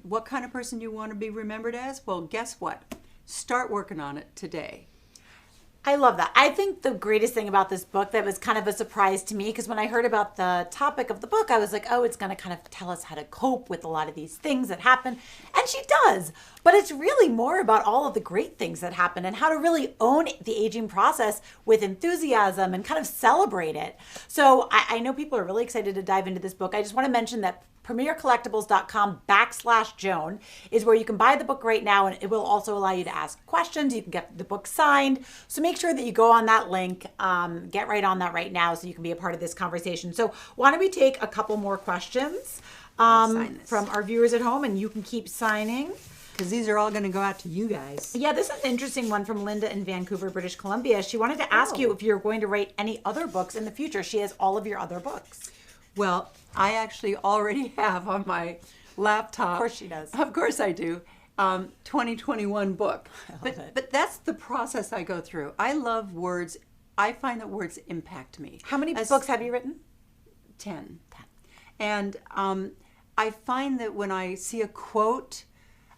[SPEAKER 1] What kind of person do you want to be remembered as? Well, guess what? Start working on it today.
[SPEAKER 2] I love that. I think the greatest thing about this book that was kind of a surprise to me, because when I heard about the topic of the book, I was like, oh, it's going to kind of tell us how to cope with a lot of these things that happen. And she does. But it's really more about all of the great things that happen and how to really own the aging process with enthusiasm and kind of celebrate it. So I know people are really excited to dive into this book. I just want to mention that premiercollectibles.com/Joan is where you can buy the book right now, and it will also allow you to ask questions. You can get the book signed. So make sure that you go on that link, get right on that right now so you can be a part of this conversation. So why don't we take a couple more questions from our viewers at home, and you can keep signing.
[SPEAKER 1] Because these are all going to go out to you guys.
[SPEAKER 2] Yeah, this is an interesting one from Linda in Vancouver, British Columbia. She wanted to ask you if you're going to write any other books in the future. She has all of your other books.
[SPEAKER 1] Well, I actually already have on my laptop.
[SPEAKER 2] Of course she does.
[SPEAKER 1] Of course I do. 2021 book.
[SPEAKER 2] it.
[SPEAKER 1] But that's the process I go through. I love words. I find that words impact me.
[SPEAKER 2] How many books have you written?
[SPEAKER 1] 10. And I find that when I see a quote,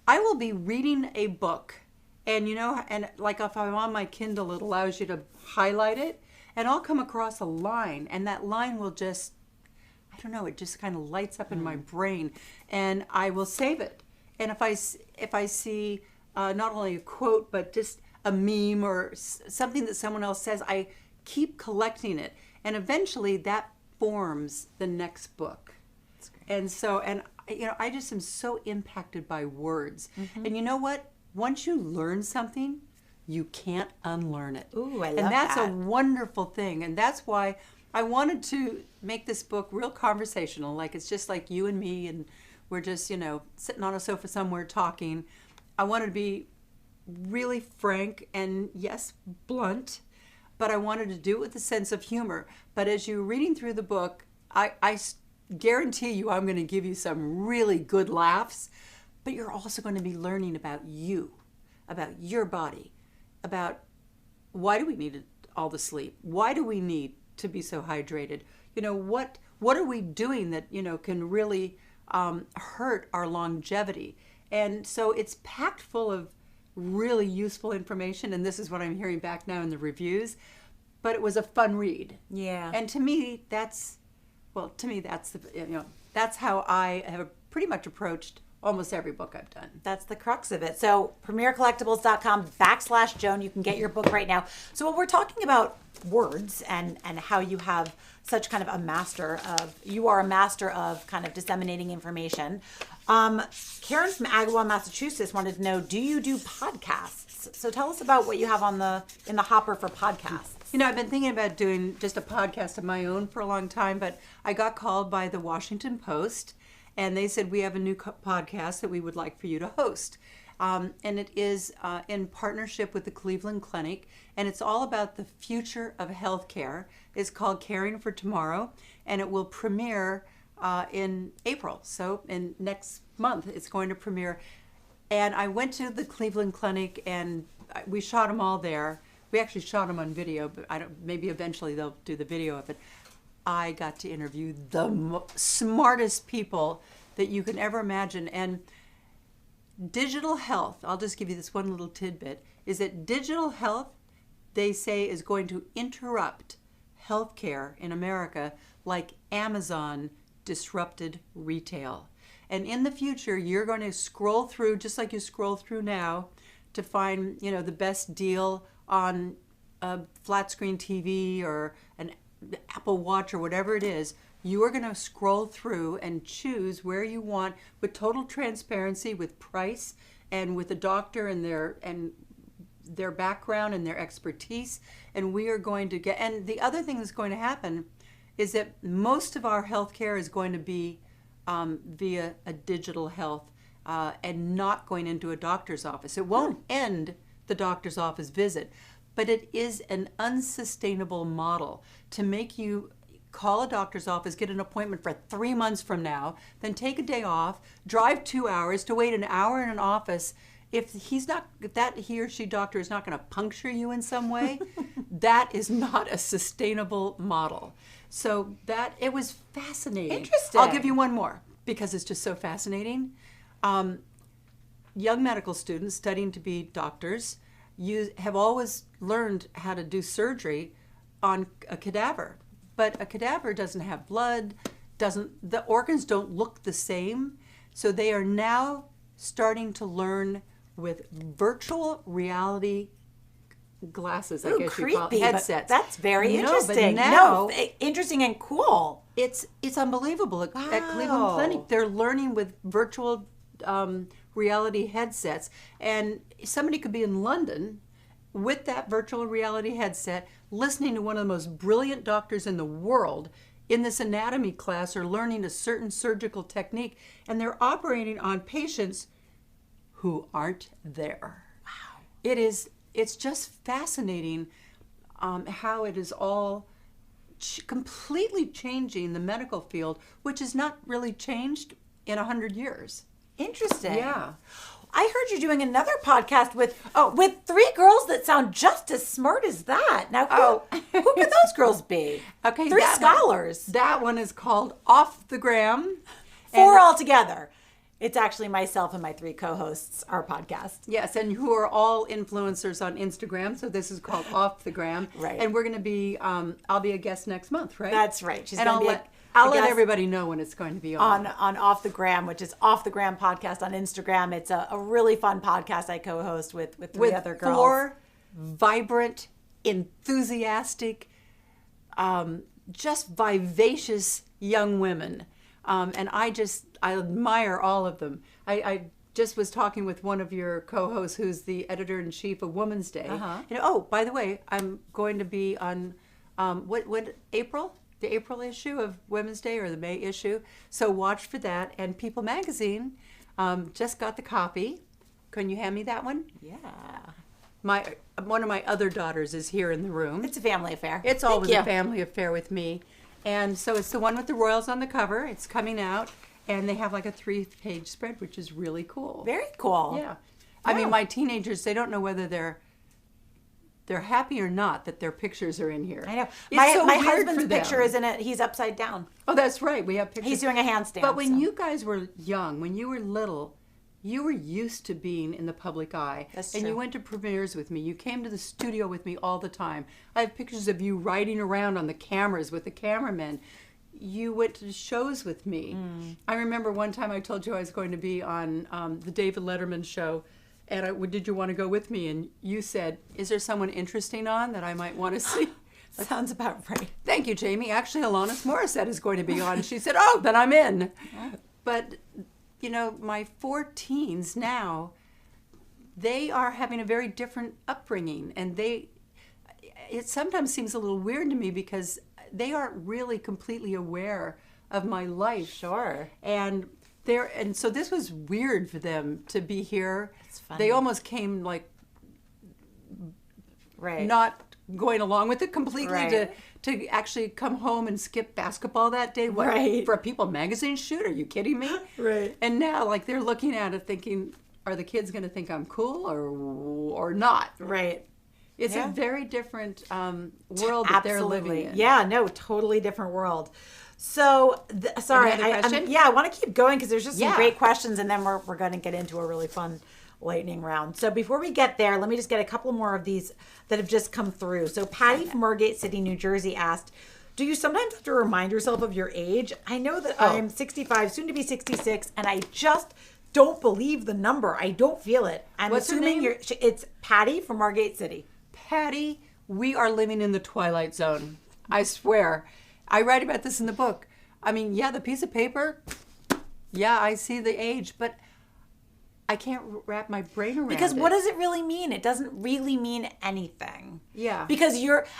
[SPEAKER 1] I will be reading a book. And and like if I'm on my Kindle, it allows you to highlight it. And I'll come across a line, and that line will just, I don't know, it just kind of lights up in my brain, and I will save it. And if I see not only a quote, but just a meme or something that someone else says, I keep collecting it, and eventually that forms the next book.
[SPEAKER 2] That's great.
[SPEAKER 1] And so, I just am so impacted by words. And you know what? Once you learn something, you can't unlearn it.
[SPEAKER 2] Ooh, I love
[SPEAKER 1] and that's
[SPEAKER 2] that.
[SPEAKER 1] a wonderful thing, and that's why I wanted to make this book real conversational. Like it's just like you and me, and we're just, sitting on a sofa somewhere talking. I wanted to be really frank and, yes, blunt, but I wanted to do it with a sense of humor. But as you're reading through the book, I guarantee you I'm going to give you some really good laughs, but you're also going to be learning about you, about your body, about why do we need all the sleep? Why do we need to be so hydrated? What are we doing that, can really hurt our longevity? And so it's packed full of really useful information, and this is what I'm hearing back now in the reviews, but it was a fun read.
[SPEAKER 2] Yeah.
[SPEAKER 1] And to me, that's that's how I have pretty much approached almost every book I've done.
[SPEAKER 2] That's the crux of it. So premiercollectibles.com/Joan, you can get your book right now. So when we're talking about words and how you have such kind of you are a master of kind of disseminating information. Karen from Agawam, Massachusetts wanted to know, do you do podcasts? So tell us about what you have in the hopper for podcasts.
[SPEAKER 1] I've been thinking about doing just a podcast of my own for a long time, but I got called by the Washington Post, and they said, we have a new podcast that we would like for you to host. And it is in partnership with the Cleveland Clinic, and it's all about the future of healthcare. It's called Caring for Tomorrow, and it will premiere in April. So in next month, it's going to premiere. And I went to the Cleveland Clinic, and we shot them all there. We actually shot them on video, but maybe eventually they'll do the video of it. I got to interview the smartest people that you can ever imagine. And digital health, I'll just give you this one little tidbit, is that digital health, they say, is going to interrupt healthcare in America like Amazon disrupted retail. And in the future, you're going to scroll through, just like you scroll through now, to find, the best deal on a flat screen TV or an Apple Watch or whatever it is. You are going to scroll through and choose where you want, with total transparency, with price, and with the doctor and their background and their expertise. And we are going to get, and the other thing that's going to happen is that most of our healthcare is going to be via a digital health and not going into a doctor's office. It won't end the doctor's office visit, but it is an unsustainable model to make you call a doctor's office, get an appointment for 3 months from now, then take a day off, drive 2 hours to wait an hour in an office. If that he or she doctor is not going to puncture you in some way, that is not a sustainable model. So it was fascinating.
[SPEAKER 2] Interesting.
[SPEAKER 1] I'll give you one more because it's just so fascinating. Young medical students studying to be doctors have always learned how to do surgery on a cadaver. But a cadaver doesn't have blood, the organs don't look the same. So they are now starting to learn with virtual reality glasses, I guess you call it, headsets.
[SPEAKER 2] That's very interesting.
[SPEAKER 1] But now,
[SPEAKER 2] interesting and cool.
[SPEAKER 1] It's unbelievable. At Cleveland Clinic, they're learning with virtual reality headsets. And somebody could be in London with that virtual reality headset, listening to one of the most brilliant doctors in the world in this anatomy class or learning a certain surgical technique, and they're operating on patients who aren't there. Wow. It's just fascinating how it is all completely changing the medical field, which has not really changed in 100 years.
[SPEAKER 2] Interesting.
[SPEAKER 1] Yeah.
[SPEAKER 2] I heard you doing another podcast with 3 girls that sound just as smart as that. Now, who could those girls be?
[SPEAKER 1] Okay,
[SPEAKER 2] 3 scholars.
[SPEAKER 1] That one is called Off the Gram.
[SPEAKER 2] 4 altogether. It's actually myself and my 3 co-hosts, our podcast.
[SPEAKER 1] Yes, and who are all influencers on Instagram. So this is called Off the Gram.
[SPEAKER 2] Right.
[SPEAKER 1] And we're going to be, I'll be a guest next month, right?
[SPEAKER 2] That's right. She's
[SPEAKER 1] and
[SPEAKER 2] going to be
[SPEAKER 1] I'll let everybody know when it's going to be on
[SPEAKER 2] Off the Gram, which is Off the Gram podcast on Instagram. It's a really fun podcast I co-host with 3 other girls. 4 vibrant,
[SPEAKER 1] enthusiastic, just vivacious young women. And I admire all of them. I just was talking with one of your co-hosts who's the editor-in-chief of Women's Day. And by the way, I'm going to be on what April? The April issue of Women's Day or the May issue. So watch for that. And People Magazine just got the copy. Can you hand me that one?
[SPEAKER 2] Yeah.
[SPEAKER 1] One of my other daughters is here in the room.
[SPEAKER 2] It's a family affair.
[SPEAKER 1] It's always a family affair with me. And so it's the one with the royals on the cover. It's coming out. And they have like a 3-page spread, which is really cool.
[SPEAKER 2] Very cool.
[SPEAKER 1] Yeah. I mean, my teenagers, they don't know whether they're happy or not that their pictures are in here.
[SPEAKER 2] I know.
[SPEAKER 1] It's
[SPEAKER 2] my husband's picture is in it. He's upside down.
[SPEAKER 1] Oh, that's right. We have pictures.
[SPEAKER 2] He's doing a handstand.
[SPEAKER 1] But when you guys were young, when you were little, you were used to being in the public eye.
[SPEAKER 2] That's true.
[SPEAKER 1] And you went to premieres with me. You came to the studio with me all the time. I have pictures of you riding around on the cameras with the cameramen. You went to shows with me. I remember one time I told you I was going to be on the David Letterman show. And did you want to go with me? And you said, is there someone interesting on that I might want to see?
[SPEAKER 2] Sounds about right.
[SPEAKER 1] Thank you, Jamie. Actually, Alanis Morissette is going to be on. She said, oh, then I'm in. But, my 4 teens now, they are having a very different upbringing. And it sometimes seems a little weird to me because they aren't really completely aware of my life.
[SPEAKER 2] Sure.
[SPEAKER 1] And so this was weird for them to be here.
[SPEAKER 2] It's funny.
[SPEAKER 1] They almost came not going along with it completely to actually come home and skip basketball that day. What, for a People Magazine shoot? Are you kidding me?
[SPEAKER 2] Right.
[SPEAKER 1] And now they're looking at it thinking, are the kids going to think I'm cool or not?
[SPEAKER 2] Right.
[SPEAKER 1] It's a very different world that they're living in.
[SPEAKER 2] Yeah, no, totally different world. So, sorry, I want to keep going because there's just some great questions, and then we're going to get into a really fun lightning round. So before we get there, let me just get a couple more of these that have just come through. So Patty from Moorgate City, New Jersey asked, Do you sometimes have to remind yourself of your age? I know that I am 65, soon to be 66, and I just don't believe the number. I don't feel it. I'm
[SPEAKER 1] What's her
[SPEAKER 2] assuming
[SPEAKER 1] name?
[SPEAKER 2] it's Patty from Margate City.
[SPEAKER 1] Patty, we are living in the twilight zone. I swear. I write about this in the book. I mean, yeah, the piece of paper, yeah, I see the age, but I can't wrap my brain around
[SPEAKER 2] Because
[SPEAKER 1] it.
[SPEAKER 2] what does it really mean? It doesn't really mean anything.
[SPEAKER 1] Yeah.
[SPEAKER 2] Because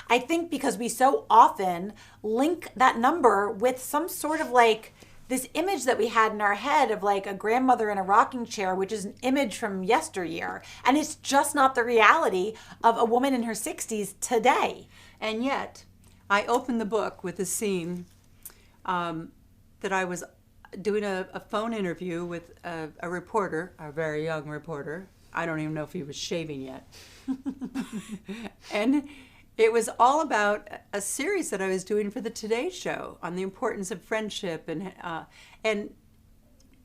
[SPEAKER 2] I think because we so often link that number with some sort of like this image that we had in our head of like a grandmother in a rocking chair, which is an image from yesteryear. And it's just not the reality of a woman in her 60s today.
[SPEAKER 1] And yet, I opened the book with a scene that I was doing a phone interview with a reporter, a very young reporter. I don't even know if he was shaving yet. And it was all about a series that I was doing for the Today Show on the importance of friendship. And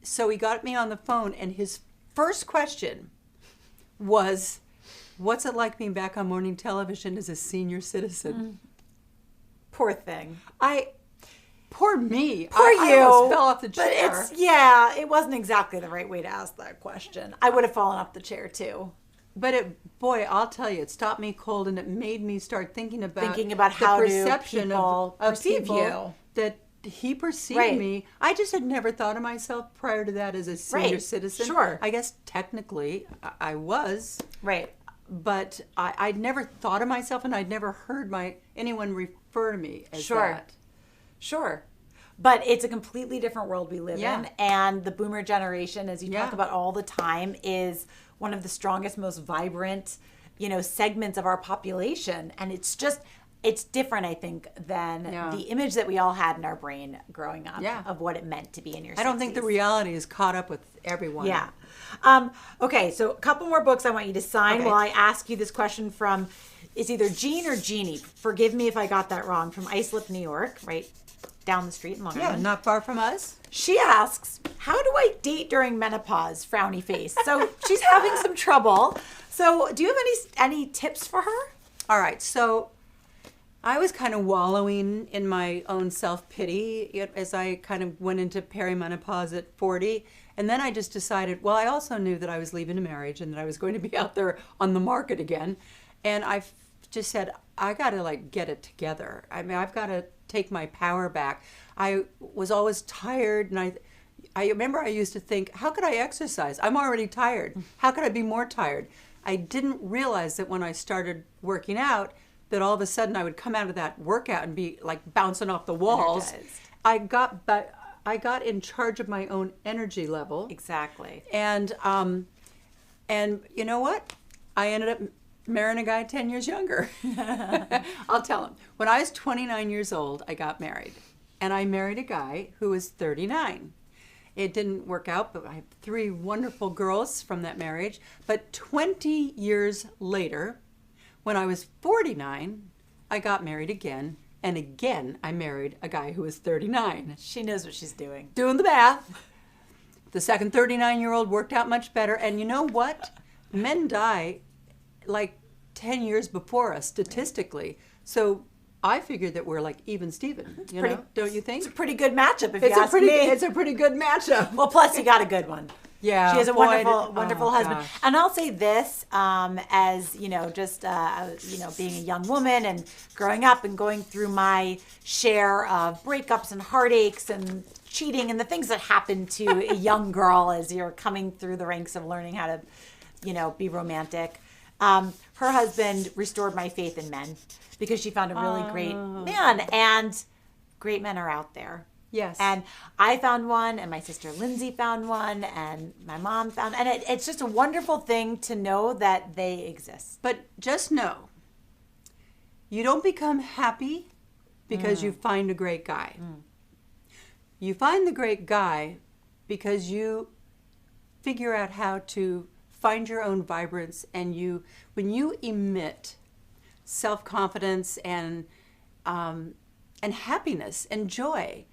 [SPEAKER 1] so he got me on the phone, and his first question was, what's it like being back on morning television as a senior citizen?
[SPEAKER 2] Poor thing.
[SPEAKER 1] Poor me.
[SPEAKER 2] Poor you.
[SPEAKER 1] I almost fell off the
[SPEAKER 2] But
[SPEAKER 1] chair.
[SPEAKER 2] it wasn't exactly the right way to ask that question. I would have fallen off the chair too.
[SPEAKER 1] But boy, I'll tell you, it stopped me cold, and it made me start thinking about
[SPEAKER 2] how
[SPEAKER 1] the
[SPEAKER 2] do
[SPEAKER 1] perception
[SPEAKER 2] people
[SPEAKER 1] of
[SPEAKER 2] perceive
[SPEAKER 1] people
[SPEAKER 2] you.
[SPEAKER 1] that he perceived
[SPEAKER 2] Right.
[SPEAKER 1] me. I just had never thought of myself prior to that as a senior
[SPEAKER 2] Right.
[SPEAKER 1] citizen.
[SPEAKER 2] Sure.
[SPEAKER 1] I guess technically I was,
[SPEAKER 2] Right.
[SPEAKER 1] but I'd never thought of myself, and I'd never heard anyone refer to me as that.
[SPEAKER 2] Sure. But it's a completely different world we live
[SPEAKER 1] Yeah.
[SPEAKER 2] in. And the boomer generation, as you talk
[SPEAKER 1] Yeah.
[SPEAKER 2] about all the time, is one of the strongest, most vibrant, segments of our population. And it's different, I think, than
[SPEAKER 1] Yeah.
[SPEAKER 2] the image that we all had in our brain growing up
[SPEAKER 1] Yeah.
[SPEAKER 2] of what it meant to be in your 60s.
[SPEAKER 1] I don't think the reality is caught up with everyone.
[SPEAKER 2] Yeah. Okay, so a couple more books I want you to sign
[SPEAKER 1] Okay.
[SPEAKER 2] while I ask you this question from, it's either Jean or Jeannie. Forgive me if I got that wrong. From Islip, New York, right down the street in Long
[SPEAKER 1] Yeah,
[SPEAKER 2] Island.
[SPEAKER 1] not far from us.
[SPEAKER 2] She asks, how do I date during menopause? Frowny face. So she's having some trouble. So do you have any tips for her?
[SPEAKER 1] All right, so I was kind of wallowing in my own self-pity as I kind of went into perimenopause at 40. And then I just decided, well, I also knew that I was leaving a marriage and that I was going to be out there on the market again. And I just said, I got to get it together. I mean, I've got to take my power back. I was always tired, and I remember I used to think, how could I exercise? I'm already tired. How could I be more tired? I didn't realize that when I started working out, that all of a sudden I would come out of that workout and be like bouncing off the walls.
[SPEAKER 2] Energized.
[SPEAKER 1] I got in charge of my own energy level.
[SPEAKER 2] Exactly.
[SPEAKER 1] And you know what? I ended up marrying a guy 10 years younger. I'll tell him. When I was 29 years old, I got married. And I married a guy who was 39. It didn't work out, but I have 3 wonderful girls from that marriage. But 20 years later, when I was 49, I got married again. And again, I married a guy who was 39.
[SPEAKER 2] She knows what she's doing.
[SPEAKER 1] Doing the math. The second 39-year-old worked out much better. And you know what? Men die like 10 years before us statistically. So I figured that we're like even Steven, don't you think?
[SPEAKER 2] It's a pretty good matchup if you ask me.
[SPEAKER 1] It's a pretty good matchup.
[SPEAKER 2] Well, plus you got a good one.
[SPEAKER 1] Yeah.
[SPEAKER 2] She has a
[SPEAKER 1] boy,
[SPEAKER 2] wonderful husband.
[SPEAKER 1] gosh.
[SPEAKER 2] And I'll say this, as, just, being a young woman and growing up and going through my share of breakups and heartaches and cheating and the things that happen to a young girl as you're coming through the ranks of learning how to, be romantic. Her husband restored my faith in men because she found a really great man, and great men are out there.
[SPEAKER 1] Yes.
[SPEAKER 2] And I found one, and my sister Lindsay found one, and my mom found, and it's just a wonderful thing to know that they exist.
[SPEAKER 1] But just know, you don't become happy because you find a great guy. You find the great guy because you figure out how to find your own vibrance, and when you emit self-confidence and happiness and joy,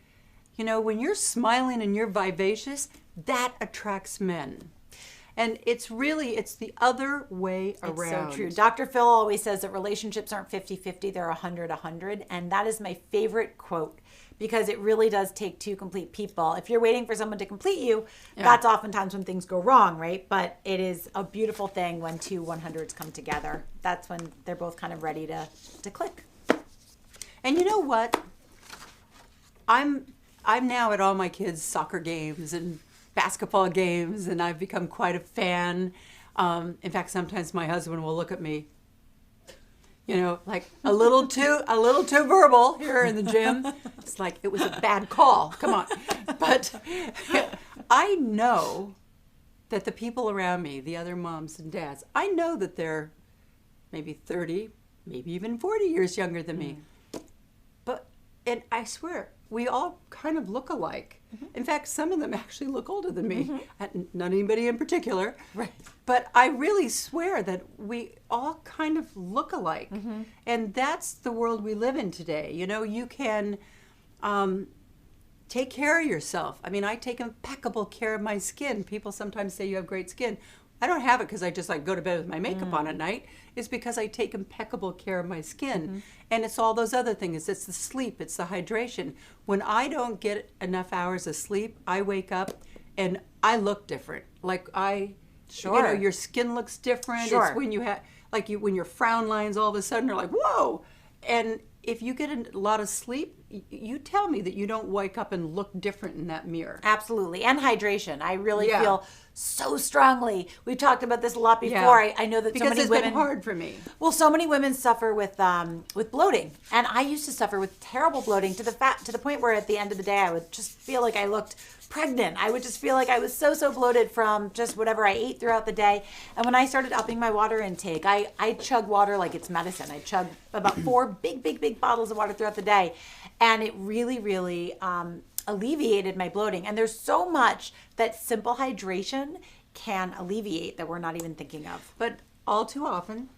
[SPEAKER 1] when you're smiling and you're vivacious, that attracts men. And it's the other way around.
[SPEAKER 2] It's so true. Dr. Phil always says that relationships aren't 50-50, they're 100-100. And that is my favorite quote because it really does take two complete people. If you're waiting for someone to complete you, that's oftentimes when things go wrong, right? But it is a beautiful thing when two 100s come together. That's when they're both kind of ready to click.
[SPEAKER 1] And you know what? I'm now at all my kids' soccer games and basketball games, and I've become quite a fan. In fact, sometimes my husband will look at me, like a little too verbal here in the gym. It's like it was a bad call. Come on. But I know that the people around me, the other moms and dads, I know that they're maybe 30, maybe even 40 years younger than me. And I swear, we all kind of look alike. In fact, some of them actually look older than me. Not anybody in particular.
[SPEAKER 2] Right.
[SPEAKER 1] But I really swear that we all kind of look alike. And that's the world we live in today. You can take care of yourself. I mean, I take impeccable care of my skin. People sometimes say you have great skin. I don't have it because I just go to bed with my makeup on at night. It's because I take impeccable care of my skin. And it's all those other things. It's the sleep. It's the hydration. When I don't get enough hours of sleep, I wake up and I look different. Your skin looks different.
[SPEAKER 2] Sure.
[SPEAKER 1] It's when you have, when your frown lines all of a sudden are like, whoa. And if you get a lot of sleep, you tell me that you don't wake up and look different in that mirror.
[SPEAKER 2] Absolutely. And hydration. I really feel so strongly. We've talked about this a lot before.
[SPEAKER 1] Yeah.
[SPEAKER 2] I know that
[SPEAKER 1] because
[SPEAKER 2] so many
[SPEAKER 1] it's
[SPEAKER 2] women...
[SPEAKER 1] been hard for me.
[SPEAKER 2] Well, so many women suffer with bloating. And I used to suffer with terrible bloating to the point where at the end of the day, I would just feel like I looked pregnant. I would just feel like I was so bloated from just whatever I ate throughout the day. And when I started upping my water intake, I chug water like it's medicine. I chug about 4 big bottles of water throughout the day. And it really, really alleviated my bloating. And there's so much that simple hydration can alleviate that we're not even thinking of.
[SPEAKER 1] But all too often,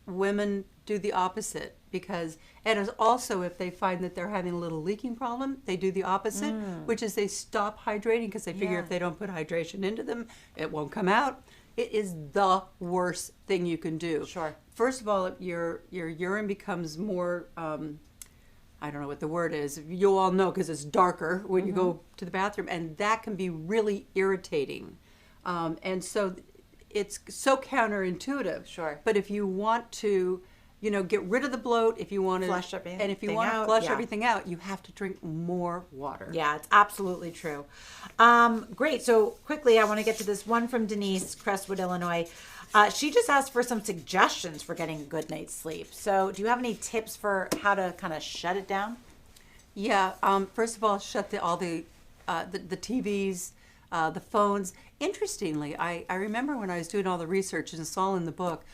[SPEAKER 1] women do the opposite and it's also if they find that they're having a little leaking problem, they do the opposite, which is they stop hydrating because they figure if they don't put hydration into them, it won't come out. It is the worst thing you can do.
[SPEAKER 2] Sure.
[SPEAKER 1] First of all, your urine becomes more, I don't know what the word is. You all know because it's darker when you go to the bathroom, and that can be really irritating. And so it's so counterintuitive.
[SPEAKER 2] Sure.
[SPEAKER 1] But if you want to, get rid of the bloat, if you want to
[SPEAKER 2] flush everything
[SPEAKER 1] and if you want to flush everything out, you have to drink more water.
[SPEAKER 2] Yeah, it's absolutely true. Great. So quickly, I want to get to this one from Denise, Crestwood, Illinois. She just asked for some suggestions for getting a good night's sleep. So do you have any tips for how to kind of shut it down?
[SPEAKER 1] Yeah. First of all, shut all the TVs, the phones. Interestingly, I remember when I was doing all the research, and it's all in the book,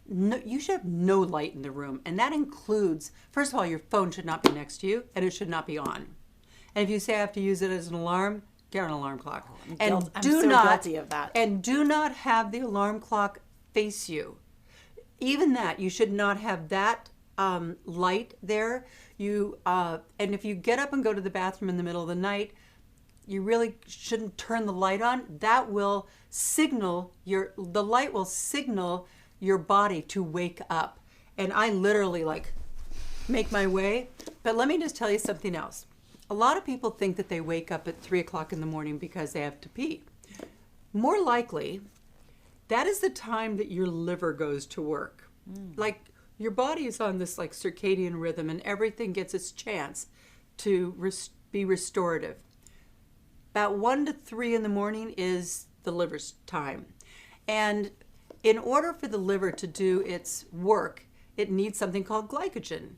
[SPEAKER 1] you should have no light in the room. And that includes, first of all, your phone should not be next to you, and it should not be on. And if you say I have to use it as an alarm, get an alarm clock.
[SPEAKER 2] I'm so guilty of that.
[SPEAKER 1] And do not have the alarm clock face you. Even that, you should not have that light there. And if you get up and go to the bathroom in the middle of the night, you really shouldn't turn the light on. That will signal the light will signal your body to wake up. And I literally make my way. But let me just tell you something else. A lot of people think that they wake up at 3 o'clock in the morning because they have to pee. More likely, that is the time that your liver goes to work. Your body is on this circadian rhythm, and everything gets its chance to be restorative. About 1 to 3 in the morning is the liver's time. And in order for the liver to do its work, it needs something called glycogen.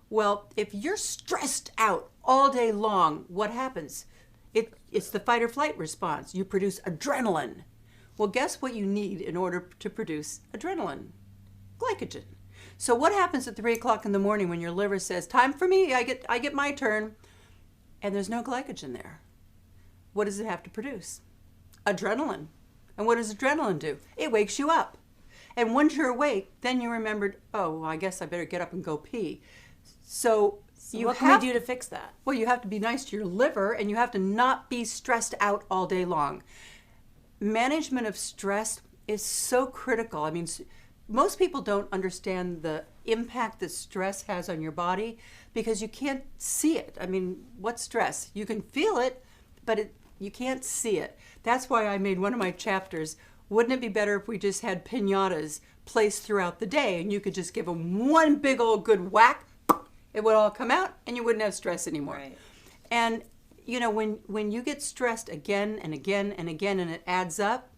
[SPEAKER 1] Well, if you're stressed out all day long, what happens? It's the fight or flight response. You produce adrenaline. Well, guess what you need in order to produce adrenaline? Glycogen. So what happens at 3 o'clock in the morning when your liver says, time for me, I get my turn, and there's no glycogen there? What does it have to produce? Adrenaline. And what does adrenaline do? It wakes you up. And once you're awake, then you remembered, oh, well, I guess I better get up and go pee. So
[SPEAKER 2] what can we do to fix that?
[SPEAKER 1] Well, you have to be nice to your liver, and you have to not be stressed out all day long. management of stress is so critical. I mean, most people don't understand the impact that stress has on your body because you can't see it. I mean, what's stress? You can feel it, but you can't see it. That's why I made one of my chapters, wouldn't it be better if we just had piñatas placed throughout the day and you could just give them one big old good whack, it would all come out and you wouldn't have stress anymore.
[SPEAKER 2] Right.
[SPEAKER 1] And you know, when you get stressed again and again and again and it adds up,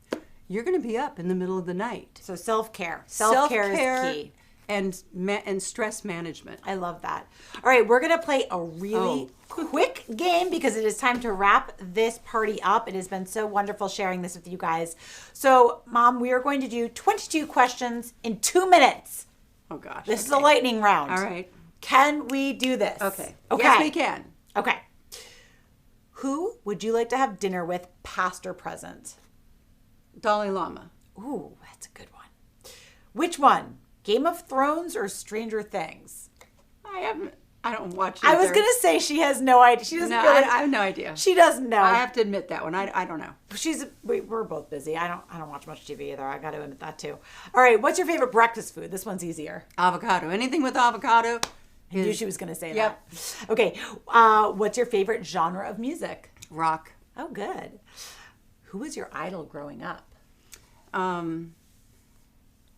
[SPEAKER 1] you're going to be up in the middle of the night.
[SPEAKER 2] So self-care. Self-care is key.
[SPEAKER 1] And stress management.
[SPEAKER 2] I love that. All right, we're going to play a really quick game because it is time to wrap this party up. It has been so wonderful sharing this with you guys. So, Mom, we are going to do 22 questions in 2 minutes.
[SPEAKER 1] Oh, gosh.
[SPEAKER 2] This is a lightning round.
[SPEAKER 1] All right.
[SPEAKER 2] Can we do this?
[SPEAKER 1] Okay. Yes, we can.
[SPEAKER 2] Okay. Who would you like to have dinner with, past or present?
[SPEAKER 1] Dalai Lama.
[SPEAKER 2] Ooh, that's a good one. Which one? Game of Thrones or Stranger Things?
[SPEAKER 1] I don't watch it.
[SPEAKER 2] I was going to say she has no idea. She doesn't really,
[SPEAKER 1] I have no idea.
[SPEAKER 2] She doesn't know.
[SPEAKER 1] I have to admit that one. I don't know.
[SPEAKER 2] We're both busy. I don't watch much TV either. I got to admit that too. All right, what's your favorite breakfast food? This one's easier.
[SPEAKER 1] Avocado. Anything with avocado.
[SPEAKER 2] I knew she was going to say
[SPEAKER 1] Yep.
[SPEAKER 2] that. Okay, what's your favorite genre of music?
[SPEAKER 1] Rock.
[SPEAKER 2] Oh, good. Who was your idol growing up?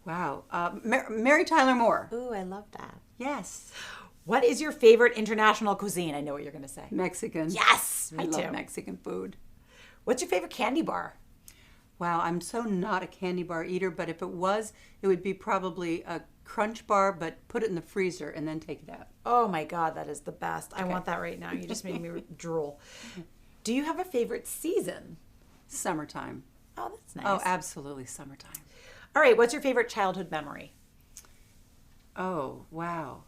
[SPEAKER 1] Wow. Mary Tyler Moore.
[SPEAKER 2] Ooh, I love that.
[SPEAKER 1] Yes.
[SPEAKER 2] What is your favorite international cuisine? I know what you're going to say.
[SPEAKER 1] Mexican.
[SPEAKER 2] Yes,
[SPEAKER 1] I
[SPEAKER 2] me too.
[SPEAKER 1] love Mexican food.
[SPEAKER 2] What's your favorite candy bar?
[SPEAKER 1] Wow, I'm so not a candy bar eater, but if it was, it would be probably a Crunch bar, but put it in the freezer and then take it out.
[SPEAKER 2] Oh my God, that is the best. I want that right now. You just made me drool. Do you have a favorite season?
[SPEAKER 1] Summertime.
[SPEAKER 2] Oh, that's nice.
[SPEAKER 1] Oh, absolutely summertime.
[SPEAKER 2] All right, what's your favorite childhood memory?
[SPEAKER 1] Oh, wow.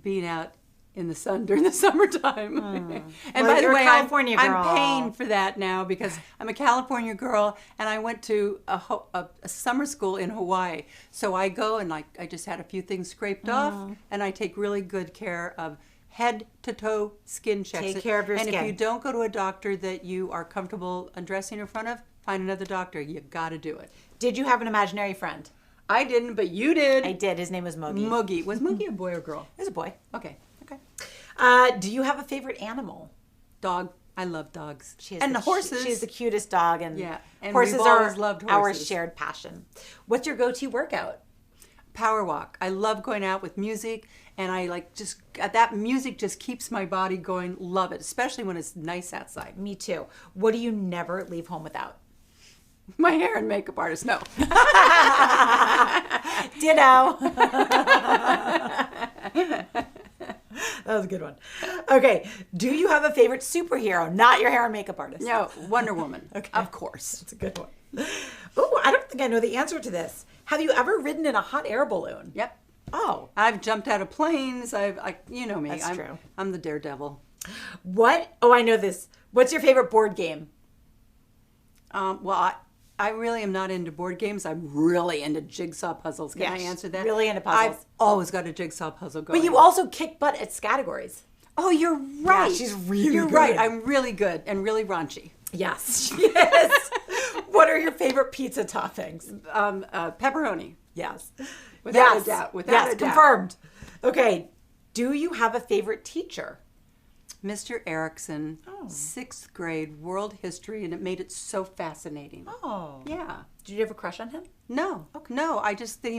[SPEAKER 1] Being out in the sun during the summertime. And
[SPEAKER 2] Well,
[SPEAKER 1] by the
[SPEAKER 2] you're a
[SPEAKER 1] way,
[SPEAKER 2] California girl.
[SPEAKER 1] I'm paying for that now because I'm a California girl and I went to a summer school in Hawaii. So I go and I just had a few things scraped off and I take really good care of head to toe skin checks.
[SPEAKER 2] Take care of your
[SPEAKER 1] skin.
[SPEAKER 2] skin.
[SPEAKER 1] And if you don't go to a doctor that you are comfortable undressing in front of, find another doctor. You got to do it.
[SPEAKER 2] Did you have an imaginary friend?
[SPEAKER 1] I didn't, but you did.
[SPEAKER 2] I did. His name was Moogie.
[SPEAKER 1] Moogie. Was Moogie a boy or girl?
[SPEAKER 2] He was a boy.
[SPEAKER 1] Okay.
[SPEAKER 2] Do you have a favorite animal?
[SPEAKER 1] Dog. I love dogs.
[SPEAKER 2] And
[SPEAKER 1] the horses.
[SPEAKER 2] She's the cutest dog, and
[SPEAKER 1] Yeah, and
[SPEAKER 2] horses
[SPEAKER 1] we've
[SPEAKER 2] are
[SPEAKER 1] always loved
[SPEAKER 2] our
[SPEAKER 1] horses.
[SPEAKER 2] shared passion. What's your go-to workout?
[SPEAKER 1] Power walk. I love going out with music, and I that music just keeps my body going. Love it, especially when it's nice outside.
[SPEAKER 2] Me too. What do you never leave home without?
[SPEAKER 1] My hair and makeup artist, no.
[SPEAKER 2] Ditto. That was a good one. Okay. Do you have a favorite superhero? Not your hair and makeup artist.
[SPEAKER 1] No, Wonder Woman.
[SPEAKER 2] Okay.
[SPEAKER 1] Of course.
[SPEAKER 2] That's a good one. Oh, I don't think I know the answer to this. Have you ever ridden in a hot air balloon?
[SPEAKER 1] Yep.
[SPEAKER 2] Oh.
[SPEAKER 1] I've jumped out of planes. You know me.
[SPEAKER 2] That's true.
[SPEAKER 1] I'm the daredevil.
[SPEAKER 2] What? Oh, I know this. What's your favorite board game?
[SPEAKER 1] Well, I really am not into board games. I'm really into jigsaw puzzles. Can I
[SPEAKER 2] Yes,
[SPEAKER 1] answer that?
[SPEAKER 2] really into puzzles.
[SPEAKER 1] I've always got a jigsaw puzzle going.
[SPEAKER 2] But you also kick butt at categories.
[SPEAKER 1] Oh, you're right.
[SPEAKER 2] she's really
[SPEAKER 1] You're
[SPEAKER 2] good.
[SPEAKER 1] right. I'm really good and really raunchy.
[SPEAKER 2] Yes. Yes. What are your favorite pizza toppings?
[SPEAKER 1] Pepperoni.
[SPEAKER 2] Yes.
[SPEAKER 1] Without a doubt. Without a doubt.
[SPEAKER 2] Confirmed. Okay. Do you have a favorite teacher?
[SPEAKER 1] Mr. Erickson, 6th grade world history, and it made it so fascinating.
[SPEAKER 2] Oh.
[SPEAKER 1] Yeah.
[SPEAKER 2] Did you have a crush on him?
[SPEAKER 1] No. Okay. No, I just that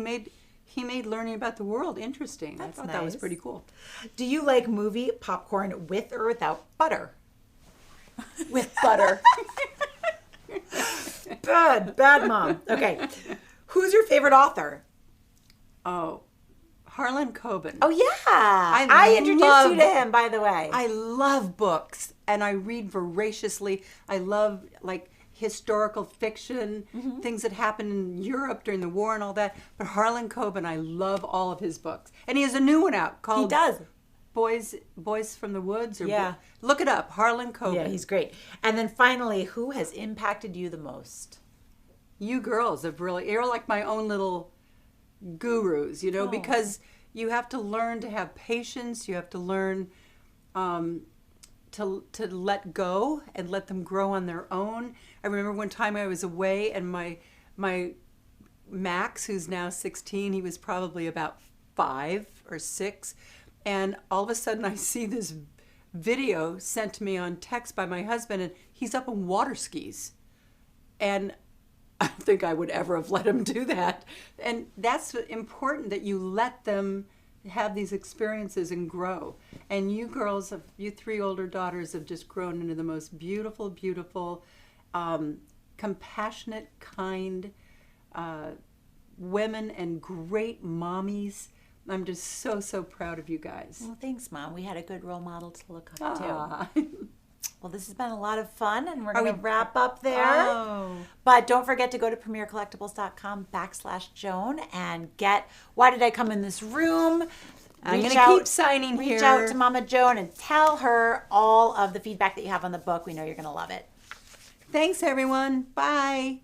[SPEAKER 1] he made learning about the world interesting.
[SPEAKER 2] That's
[SPEAKER 1] I thought that was
[SPEAKER 2] nice.
[SPEAKER 1] pretty cool.
[SPEAKER 2] Do you like movie popcorn with or without butter?
[SPEAKER 1] With butter.
[SPEAKER 2] Bad mom. Okay. Who's your favorite author?
[SPEAKER 1] Oh, Harlan Coben.
[SPEAKER 2] Oh, yeah. I introduced you to him, by the way.
[SPEAKER 1] I love books and I read voraciously. I love historical fiction, things that happened in Europe during the war and all that. But Harlan Coben, I love all of his books. And he has a new one out called
[SPEAKER 2] He does.
[SPEAKER 1] Boys from the Woods.
[SPEAKER 2] Yeah.
[SPEAKER 1] Look it up, Harlan Coben.
[SPEAKER 2] Yeah, he's great. And then finally, who has impacted you the most?
[SPEAKER 1] You girls have really, you're like my own little gurus, because you have to learn to have patience. You have to learn to to let go and let them grow on their own. I remember one time I was away and my Max, who's now 16, he was probably about 5 or 6, and all of a sudden I see this video sent to me on text by my husband, and he's up on water skis. And I don't think I would ever have let him do that. And that's important, that you let them have these experiences and grow. And you girls, you 3 older daughters, have just grown into the most beautiful, beautiful, compassionate, kind women and great mommies. I'm just so, so proud of you guys.
[SPEAKER 2] Well, thanks, Mom. We had a good role model to look up to.
[SPEAKER 1] to.
[SPEAKER 2] Well, this has been a lot of fun, and we're going to wrap up there.
[SPEAKER 1] Oh.
[SPEAKER 2] But don't forget to go to premiercollectibles.com/Joan and get Why Did I Come in This Room?
[SPEAKER 1] I'm going to keep signing here.
[SPEAKER 2] Reach out to Mama Joan and tell her all of the feedback that you have on the book. We know you're going to love it.
[SPEAKER 1] Thanks, everyone. Bye.